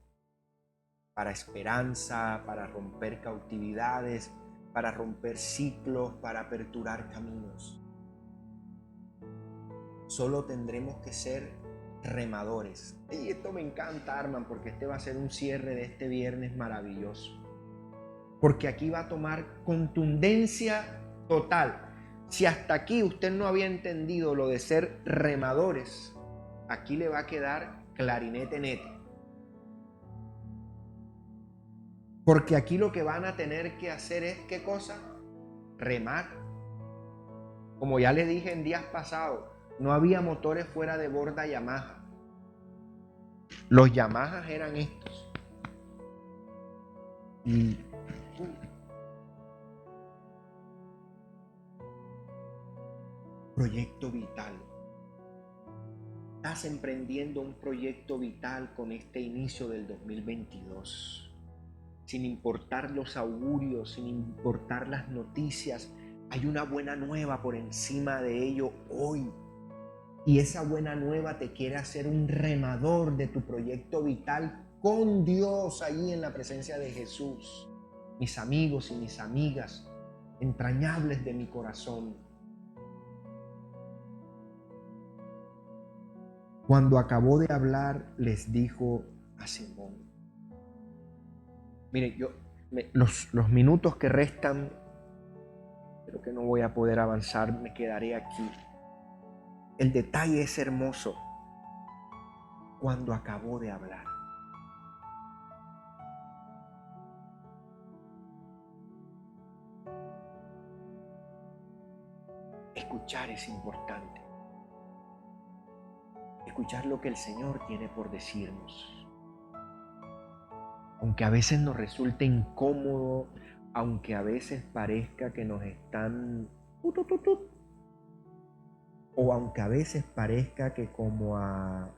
para esperanza, para romper cautividades, para romper ciclos, para aperturar caminos. Solo tendremos que ser remadores. Y esto me encanta, Arman, porque este va a ser un cierre de este viernes maravilloso. Porque aquí va a tomar contundencia total. Si hasta aquí usted no había entendido lo de ser remadores, aquí le va a quedar clarinete nete. Porque aquí lo que van a tener que hacer es, ¿qué cosa? Remar. Como ya le dije en días pasados, no había motores fuera de borda Yamaha. Los Yamahas eran estos. Y proyecto vital. Estás emprendiendo un proyecto vital con este inicio del 2022. Sin importar los augurios, sin importar las noticias, hay una buena nueva por encima de ello hoy. Y esa buena nueva te quiere hacer un remador de tu proyecto vital con Dios allí en la presencia de Jesús. Mis amigos y mis amigas, entrañables de mi corazón. Cuando acabó de hablar, les dijo a Simón. Mire, los minutos que restan, creo que no voy a poder avanzar, me quedaré aquí. El detalle es hermoso. Cuando acabó de hablar. Escuchar es importante. Escuchar lo que el Señor tiene por decirnos. Aunque a veces nos resulte incómodo, aunque a veces parezca que nos están... o aunque a veces parezca que como a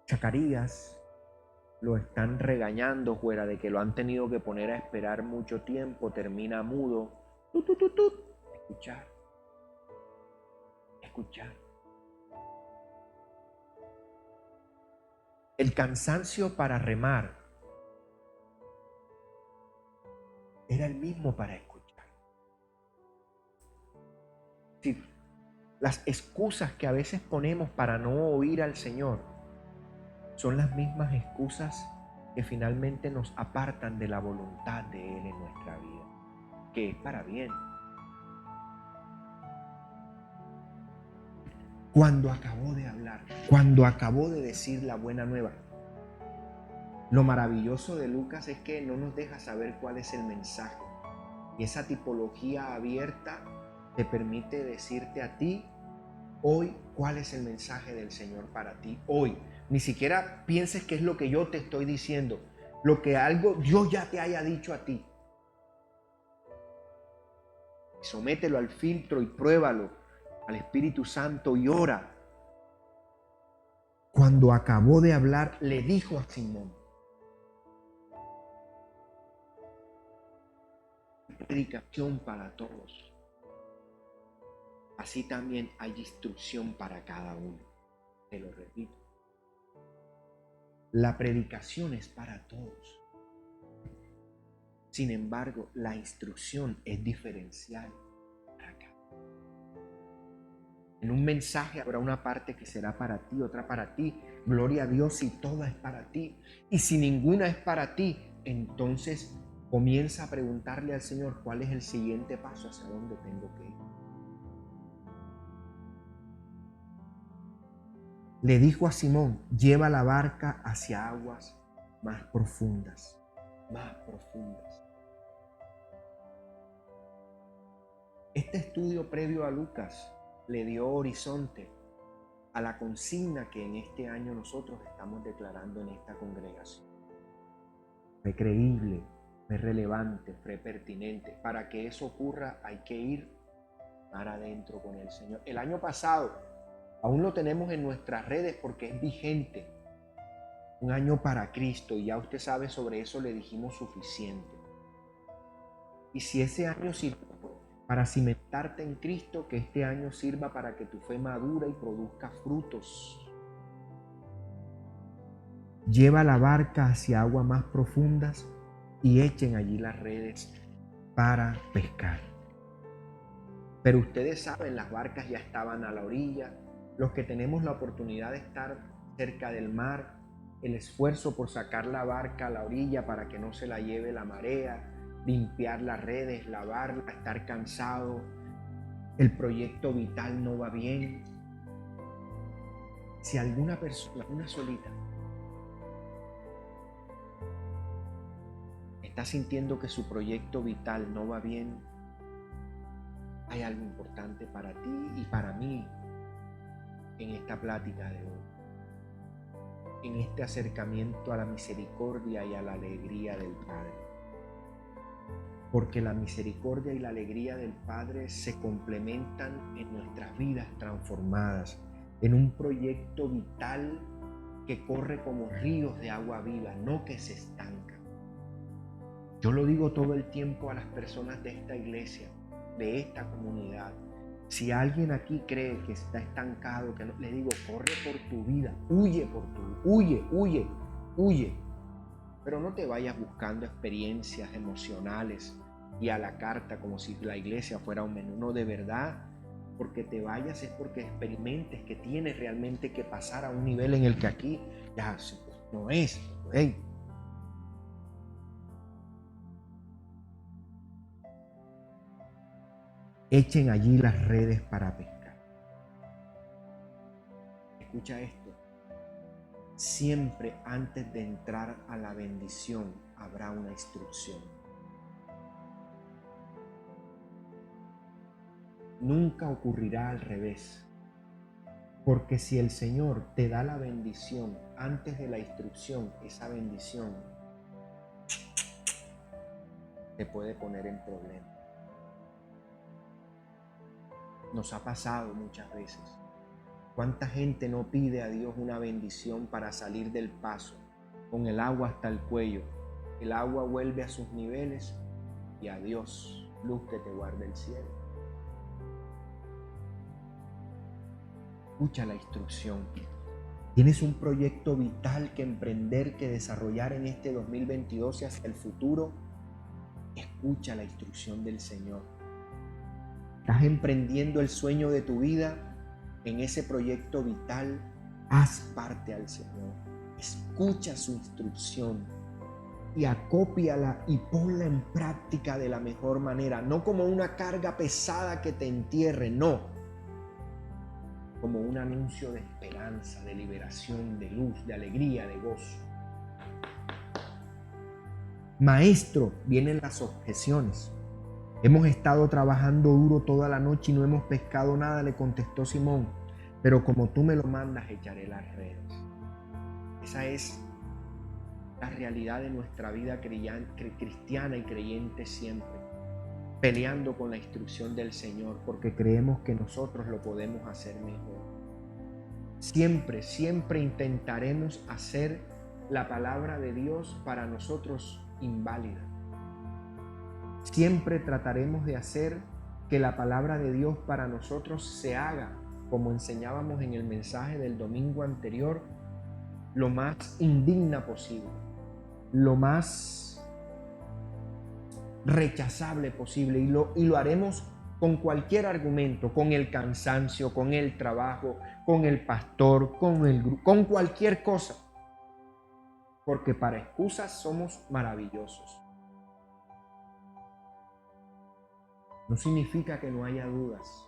Zacarías lo están regañando fuera de que lo han tenido que poner a esperar mucho tiempo, termina mudo. Escuchar. Escuchar. El cansancio para remar era el mismo para escuchar. Sí, las excusas que a veces ponemos para no oír al Señor son las mismas excusas que finalmente nos apartan de la voluntad de Él en nuestra vida, que es para bien. Cuando acabó de hablar, cuando acabó de decir la buena nueva, lo maravilloso de Lucas es que no nos deja saber cuál es el mensaje. Y esa tipología abierta te permite decirte a ti hoy cuál es el mensaje del Señor para ti hoy. Ni siquiera pienses que es lo que yo te estoy diciendo, lo que algo Dios ya te haya dicho a ti. Somételo al filtro y pruébalo al Espíritu Santo y ora. Cuando acabó de hablar, le dijo a Simón: predicación para todos. Así también hay instrucción para cada uno. Te lo repito. La predicación es para todos. Sin embargo, la instrucción es diferencial para cada uno. En un mensaje habrá una parte que será para ti, otra para ti. Gloria a Dios si toda es para ti. Y si ninguna es para ti, entonces comienza a preguntarle al Señor cuál es el siguiente paso, hacia dónde tengo que ir. Le dijo a Simón: lleva la barca hacia aguas más profundas, más profundas. Este estudio previo a Lucas le dio horizonte a la consigna que en este año nosotros estamos declarando en esta congregación. Fue creíble, fue relevante, fue pertinente. Para que eso ocurra hay que ir para adentro con el Señor. El año pasado, aún lo tenemos en nuestras redes porque es vigente. Un año para Cristo, y ya usted sabe, sobre eso le dijimos suficiente. Y si ese año sirve para cimentarte en Cristo, que este año sirva para que tu fe madure y produzca frutos. Lleva la barca hacia aguas más profundas y echen allí las redes para pescar. Pero ustedes saben, las barcas ya estaban a la orilla. Los que tenemos la oportunidad de estar cerca del mar, el esfuerzo por sacar la barca a la orilla para que no se la lleve la marea, limpiar las redes, lavarla, estar cansado, el proyecto vital no va bien. Si alguna persona, una solita, está sintiendo que su proyecto vital no va bien, hay algo importante para ti y para mí en esta plática de hoy, en este acercamiento a la misericordia y a la alegría del Padre. Porque la misericordia y la alegría del Padre se complementan en nuestras vidas transformadas, en un proyecto vital que corre como ríos de agua viva, no que se estanca. Yo lo digo todo el tiempo a las personas de esta iglesia, de esta comunidad. Si alguien aquí cree que está estancado, que no, le digo, corre por tu vida, huye huye. Pero no te vayas buscando experiencias emocionales y a la carta como si la iglesia fuera un menú. No, de verdad, porque te vayas es porque experimentes que tienes realmente que pasar a un nivel en el que aquí ya no es. Hey. Echen allí las redes para pescar. Escucha esto. Siempre antes de entrar a la bendición habrá una instrucción. Nunca ocurrirá al revés. Porque si el Señor te da la bendición antes de la instrucción, esa bendición te puede poner en problemas. Nos ha pasado muchas veces. ¿Cuánta gente no pide a Dios una bendición para salir del paso, con el agua hasta el cuello? El agua vuelve a sus niveles y adiós, luz que te guarde el cielo. Escucha la instrucción. Tienes un proyecto vital que emprender, que desarrollar en este 2022 y hacia el futuro. Escucha la instrucción del Señor. Estás emprendiendo el sueño de tu vida. En ese proyecto vital, haz parte al Señor. Escucha su instrucción y acópiala y ponla en práctica de la mejor manera. No como una carga pesada que te entierre, no. Como un anuncio de esperanza, de liberación, de luz, de alegría, de gozo. Maestro, vienen las objeciones. Hemos estado trabajando duro toda la noche y no hemos pescado nada, le contestó Simón. Pero como tú me lo mandas, echaré las redes. Esa es la realidad de nuestra vida cristiana y creyente siempre. Peleando con la instrucción del Señor porque creemos que nosotros lo podemos hacer mejor. Siempre intentaremos hacer la palabra de Dios para nosotros inválida. Siempre trataremos de hacer que la palabra de Dios para nosotros se haga, como enseñábamos en el mensaje del domingo anterior, lo más indigna posible, lo más rechazable posible, y lo haremos con cualquier argumento, con el cansancio, con el trabajo, con el pastor, con el grupo, con cualquier cosa, porque para excusas somos maravillosos. No significa que no haya dudas,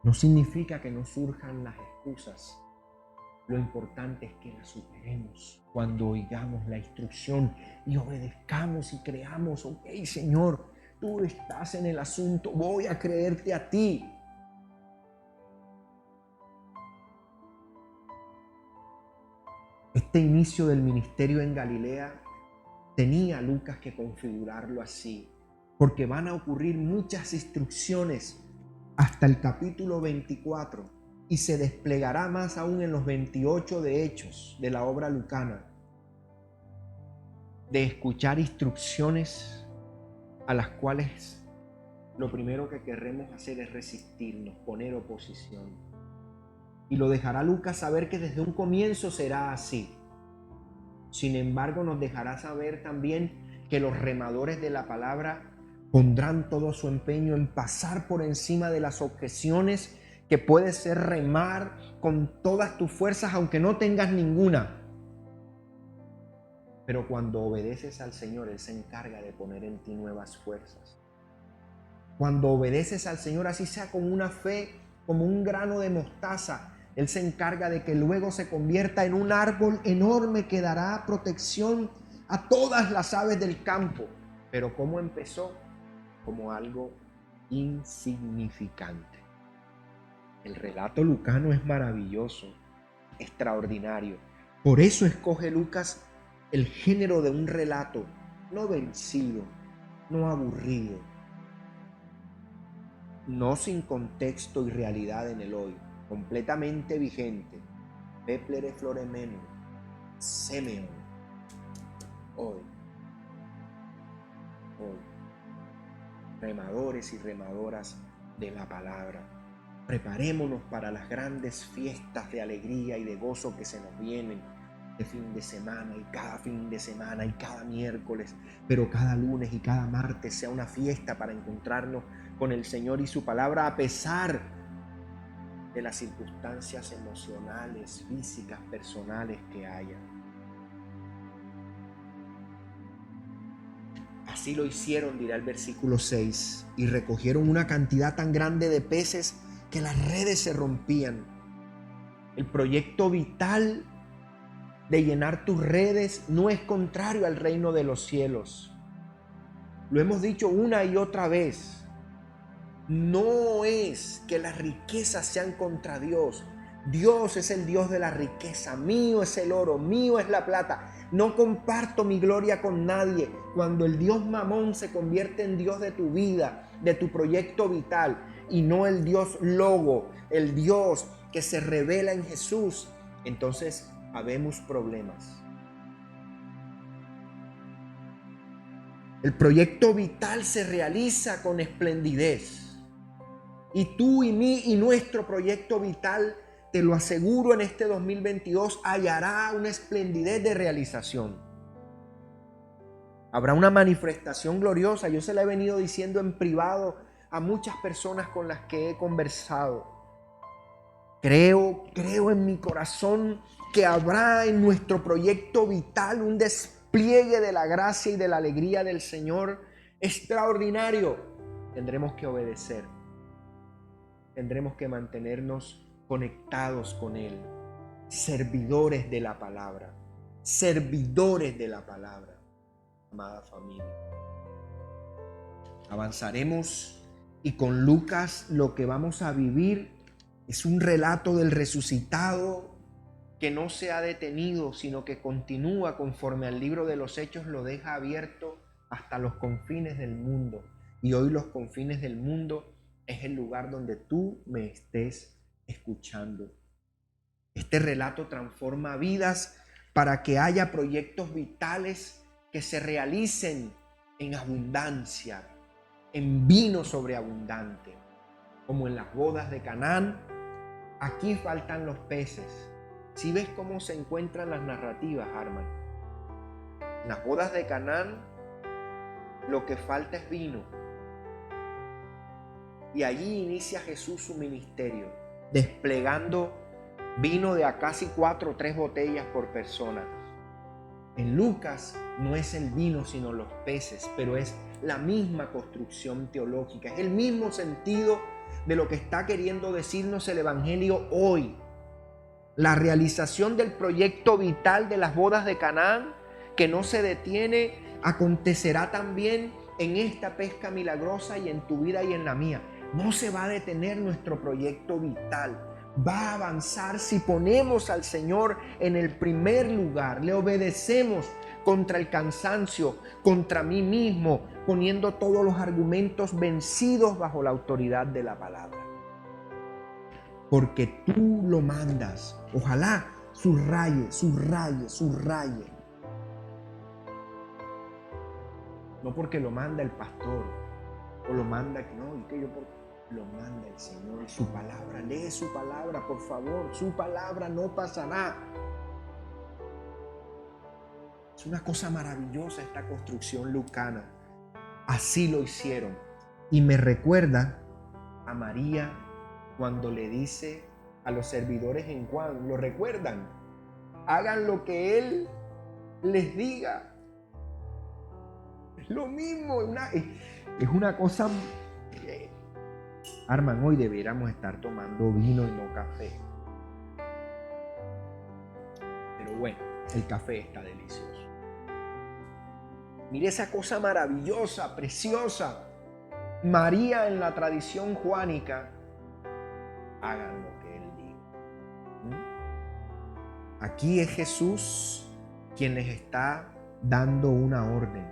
no significa que no surjan las excusas. Lo importante es que las superemos cuando oigamos la instrucción y obedezcamos y creamos, ok, Señor, tú estás en el asunto, voy a creerte a ti. Este inicio del ministerio en Galilea tenía Lucas que configurarlo así, porque van a ocurrir muchas instrucciones hasta el capítulo 24 y se desplegará más aún en los 28 de Hechos de la obra lucana, de escuchar instrucciones a las cuales lo primero que querremos hacer es resistirnos, poner oposición. Y lo dejará Lucas saber que desde un comienzo será así. Sin embargo, nos dejará saber también que los remadores de la palabra pondrán todo su empeño en pasar por encima de las objeciones que puede ser remar con todas tus fuerzas, aunque no tengas ninguna. Pero cuando obedeces al Señor, Él se encarga de poner en ti nuevas fuerzas. Cuando obedeces al Señor, así sea con una fe, como un grano de mostaza, Él se encarga de que luego se convierta en un árbol enorme que dará protección a todas las aves del campo. Pero ¿cómo empezó? Como algo insignificante. El relato lucano es maravilloso, extraordinario. Por eso escoge Lucas el género de un relato no vencido, no aburrido, no sin contexto y realidad en el hoy, completamente vigente. Peplere Floremeno, Semeon, hoy, remadores y remadoras de la palabra. Preparémonos para las grandes fiestas de alegría y de gozo que se nos vienen de fin de semana, y cada fin de semana y cada miércoles, pero cada lunes y cada martes sea una fiesta para encontrarnos con el Señor y su palabra, a pesar de las circunstancias emocionales, físicas, personales que haya. Así lo hicieron, dirá el versículo 6, y recogieron una cantidad tan grande de peces que las redes se rompían. El proyecto vital de llenar tus redes no es contrario al reino de los cielos. Lo hemos dicho una y otra vez. No es que las riquezas sean contra Dios. Dios es el Dios de la riqueza. Mío es el oro, mío es la plata. No comparto mi gloria con nadie. Cuando el Dios Mamón se convierte en Dios de tu vida, de tu proyecto vital, y no el Dios Logo, el Dios que se revela en Jesús, entonces habemos problemas. El proyecto vital se realiza con esplendidez. Y tú y mí y nuestro proyecto vital, te lo aseguro, en este 2022 hallará una esplendidez de realización. Habrá una manifestación gloriosa. Yo se la he venido diciendo en privado a muchas personas con las que he conversado. Creo en mi corazón que habrá en nuestro proyecto vital un despliegue de la gracia y de la alegría del Señor extraordinario. Tendremos que obedecer. Tendremos que mantenernos conectados con Él. Servidores de la palabra. Servidores de la palabra. Amada familia. Avanzaremos y con Lucas lo que vamos a vivir es un relato del resucitado que no se ha detenido, sino que continúa conforme al libro de los Hechos lo deja abierto hasta los confines del mundo. Y hoy los confines del mundo es el lugar donde tú me estés escuchando. Este relato transforma vidas para que haya proyectos vitales que se realicen en abundancia, en vino sobreabundante, como en las bodas de Canaán. Aquí faltan los peces. ¿Sí ves cómo se encuentran las narrativas, Arman? En las bodas de Canaán, lo que falta es vino. Y allí inicia Jesús su ministerio, desplegando vino de a casi 4 o 3 botellas por persona. En Lucas no es el vino sino los peces, pero es la misma construcción teológica, es el mismo sentido de lo que está queriendo decirnos el Evangelio hoy. La realización del proyecto vital de las bodas de Canaán, que no se detiene, acontecerá también en esta pesca milagrosa y en tu vida y en la mía. No se va a detener nuestro proyecto vital. Va a avanzar si ponemos al Señor en el primer lugar, le obedecemos contra el cansancio, contra mí mismo, poniendo todos los argumentos vencidos bajo la autoridad de la palabra. Porque tú lo mandas. Ojalá subraye. No porque lo manda el pastor o lo manda, no, y que yo lo manda el Señor, su palabra. Lee su palabra, por favor. Su palabra no pasará. Es una cosa maravillosa esta construcción lucana. Así lo hicieron. Y me recuerda a María cuando le dice a los servidores en Juan, ¿lo recuerdan? Hagan lo que Él les diga. Es lo mismo, es una cosa... Arman, hoy debiéramos estar tomando vino y no café. Pero bueno, el café está delicioso. Mire esa cosa maravillosa, preciosa. María en la tradición juánica, hagan lo que Él diga. Aquí es Jesús quien les está dando una orden.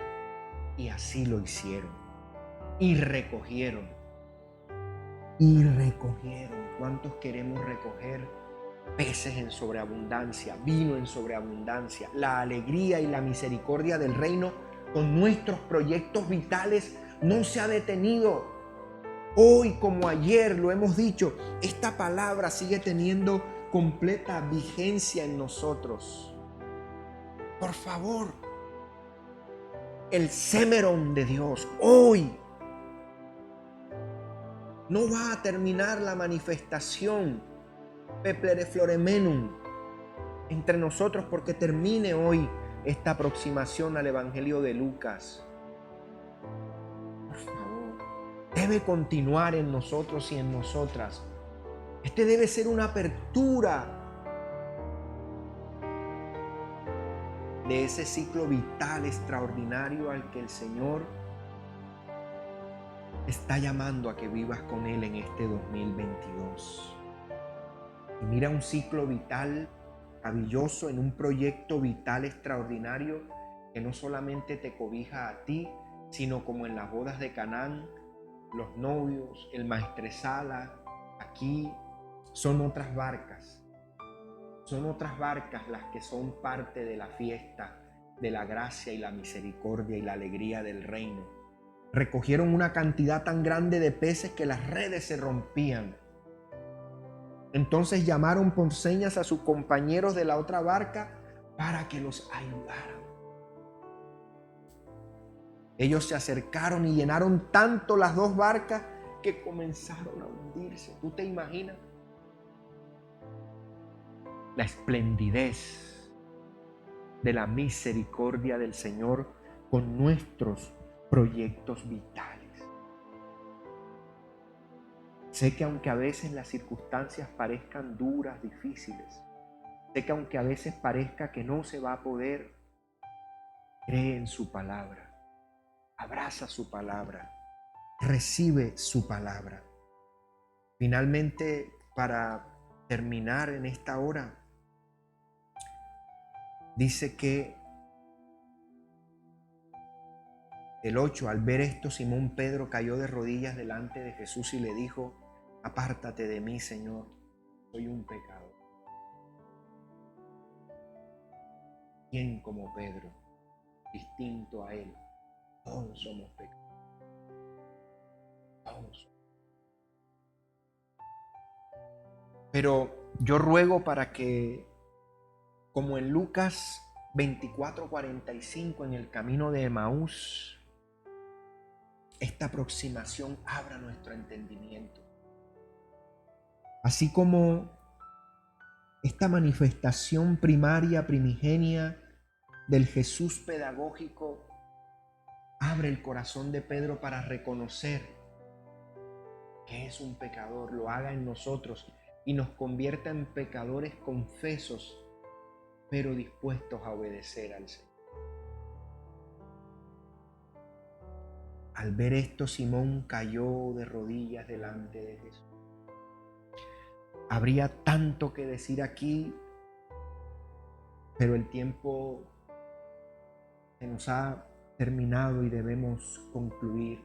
Y así lo hicieron. Y recogieron. Y recogieron. ¿Cuántos queremos recoger? Peces en sobreabundancia, vino en sobreabundancia, la alegría y la misericordia del reino con nuestros proyectos vitales no se ha detenido. Hoy como ayer lo hemos dicho, esta palabra sigue teniendo completa vigencia en nosotros. Por favor, el Semerón de Dios hoy no va a terminar la manifestación Peplere Floremenum entre nosotros porque termine hoy esta aproximación al Evangelio de Lucas. Por favor, debe continuar en nosotros y en nosotras. Este debe ser una apertura de ese ciclo vital extraordinario al que el Señor está llamando a que vivas con Él en este 2022. Y mira, un ciclo vital maravilloso en un proyecto vital extraordinario que no solamente te cobija a ti, sino como en las bodas de Canaán, los novios, el maestresala, aquí son otras barcas. Son otras barcas las que son parte de la fiesta, de la gracia y la misericordia y la alegría del reino. Recogieron una cantidad tan grande de peces que las redes se rompían. Entonces llamaron por señas a sus compañeros de la otra barca para que los ayudaran. Ellos se acercaron y llenaron tanto las dos barcas que comenzaron a hundirse. ¿Tú te imaginas? La esplendidez de la misericordia del Señor con nuestros proyectos vitales. Sé que aunque a veces las circunstancias parezcan duras, difíciles, sé que aunque a veces parezca que no se va a poder, cree en su palabra, abraza su palabra, recibe su palabra. Finalmente, para terminar en esta hora, dice que el 8, al ver esto, Simón Pedro cayó de rodillas delante de Jesús y le dijo: apártate de mí, Señor, soy un pecador. ¿Quién como Pedro? Distinto a él, todos somos pecadores. Todos. Pero yo ruego para que, como en Lucas 24:45, en el camino de Emaús, esta aproximación abra nuestro entendimiento. Así como esta manifestación primaria, primigenia del Jesús pedagógico abre el corazón de Pedro para reconocer que es un pecador, lo haga en nosotros y nos convierta en pecadores confesos, pero dispuestos a obedecer al Señor. Al ver esto, Simón cayó de rodillas delante de Jesús. Habría tanto que decir aquí, pero el tiempo se nos ha terminado y debemos concluir.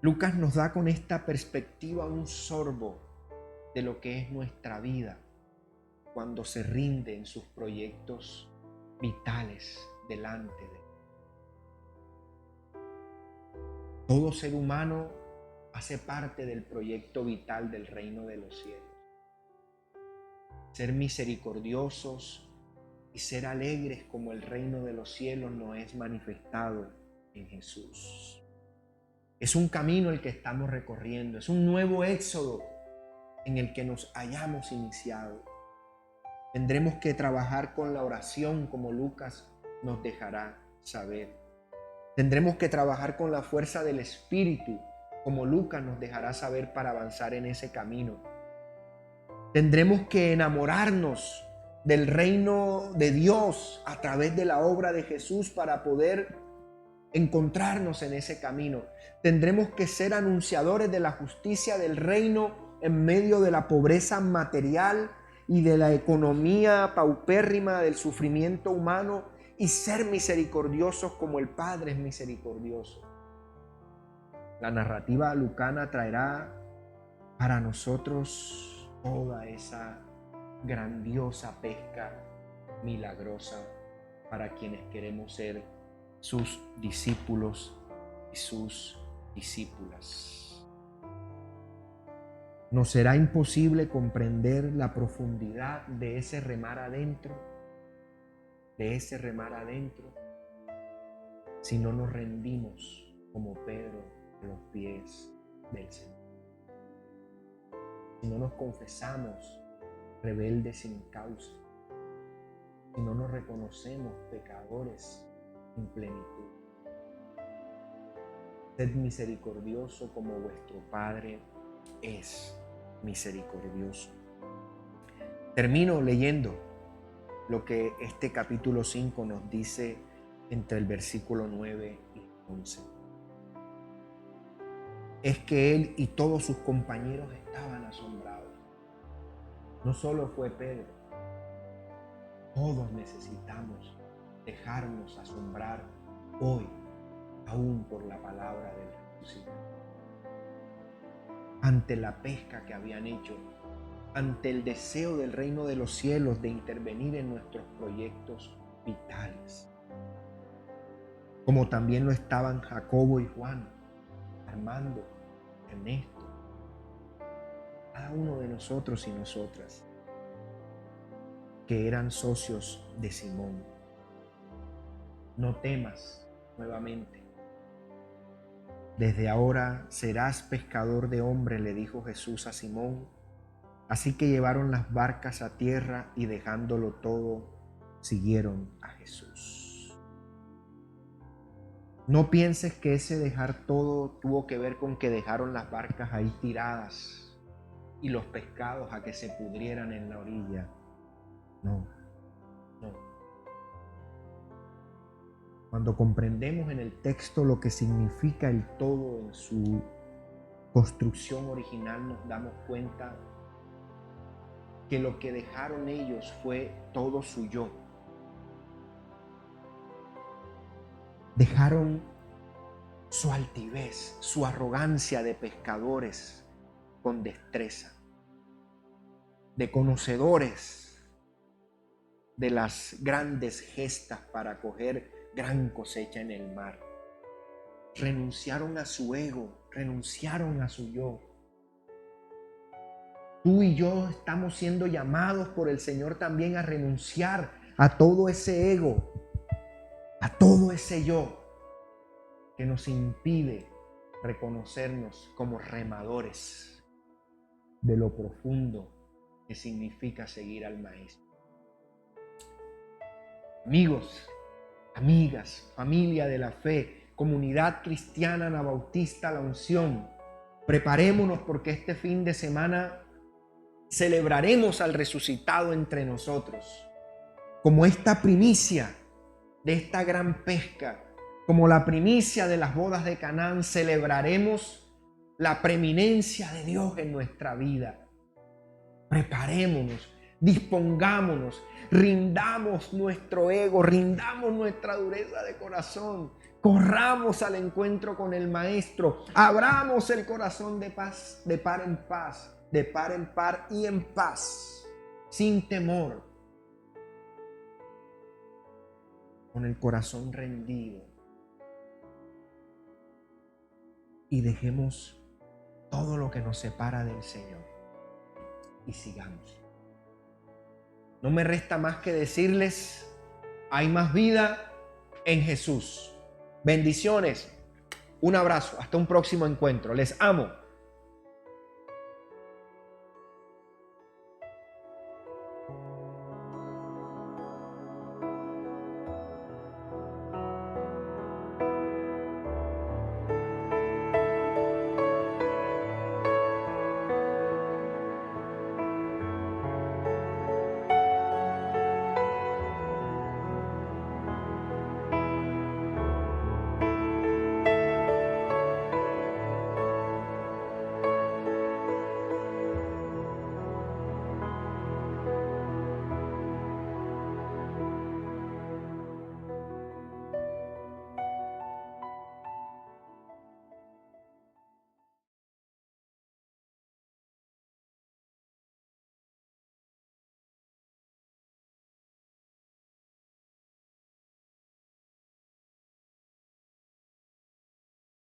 Lucas nos da con esta perspectiva un sorbo de lo que es nuestra vida cuando se rinde en sus proyectos vitales delante de Él. Todo ser humano hace parte del proyecto vital del reino de los cielos. Ser misericordiosos y ser alegres como el reino de los cielos nos es manifestado en Jesús. Es un camino el que estamos recorriendo, es un nuevo éxodo en el que nos hayamos iniciado. Tendremos que trabajar con la oración como Lucas nos dejará saber. Tendremos que trabajar con la fuerza del Espíritu como Lucas nos dejará saber para avanzar en ese camino. Tendremos que enamorarnos del reino de Dios a través de la obra de Jesús para poder encontrarnos en ese camino. Tendremos que ser anunciadores de la justicia del reino en medio de la pobreza material y de la economía paupérrima del sufrimiento humano y ser misericordiosos como el Padre es misericordioso. La narrativa lucana traerá para nosotros toda esa grandiosa pesca milagrosa para quienes queremos ser sus discípulos y sus discípulas. Nos será imposible comprender la profundidad de ese remar adentro, si no nos rendimos como Pedro a los pies del Señor. Si no nos confesamos rebeldes sin causa, si no nos reconocemos pecadores en plenitud. Sed misericordioso como vuestro Padre es misericordioso. Termino leyendo lo que este capítulo 5 nos dice entre el versículo 9 y 11. Es que él y todos sus compañeros estaban asombrados. No solo fue Pedro. Todos necesitamos dejarnos asombrar hoy, aún por la palabra del resucitado. Ante la pesca que habían hecho, ante el deseo del reino de los cielos de intervenir en nuestros proyectos vitales. Como también lo estaban Jacobo y Juan, Armando, Ernesto, cada uno de nosotros y nosotras, que eran socios de Simón. No temas nuevamente. Desde ahora serás pescador de hombres, le dijo Jesús a Simón. Así que llevaron las barcas a tierra y dejándolo todo, siguieron a Jesús. No pienses que ese dejar todo tuvo que ver con que dejaron las barcas ahí tiradas y los pescados a que se pudrieran en la orilla. No. Cuando comprendemos en el texto lo que significa el todo en su construcción original, nos damos cuenta que lo que dejaron ellos fue todo su yo. Dejaron su altivez, su arrogancia de pescadores con destreza, de conocedores de las grandes gestas para coger gran cosecha en el mar. Renunciaron a su ego, renunciaron a su yo. Tú y yo estamos siendo llamados por el Señor también a renunciar a todo ese ego, a todo ese yo que nos impide reconocernos como remadores de lo profundo que significa seguir al Maestro. Amigos, amigas, familia de la fe, comunidad cristiana anabautista La Unción, preparémonos porque este fin de semana celebraremos al resucitado entre nosotros, como esta primicia de esta gran pesca, como la primicia de las bodas de Canaán. Celebraremos la preeminencia de Dios en nuestra vida. Preparémonos, dispongámonos, rindamos nuestro ego, rindamos nuestra dureza de corazón, corramos al encuentro con el Maestro, abramos el corazón de paz, de par en paz, de par en par y en paz, sin temor, con el corazón rendido. y dejemos todo lo que nos separa del Señor y sigamos. No me resta más que decirles, hay más vida en Jesús. Bendiciones. Un abrazo. Hasta un próximo encuentro. Les amo.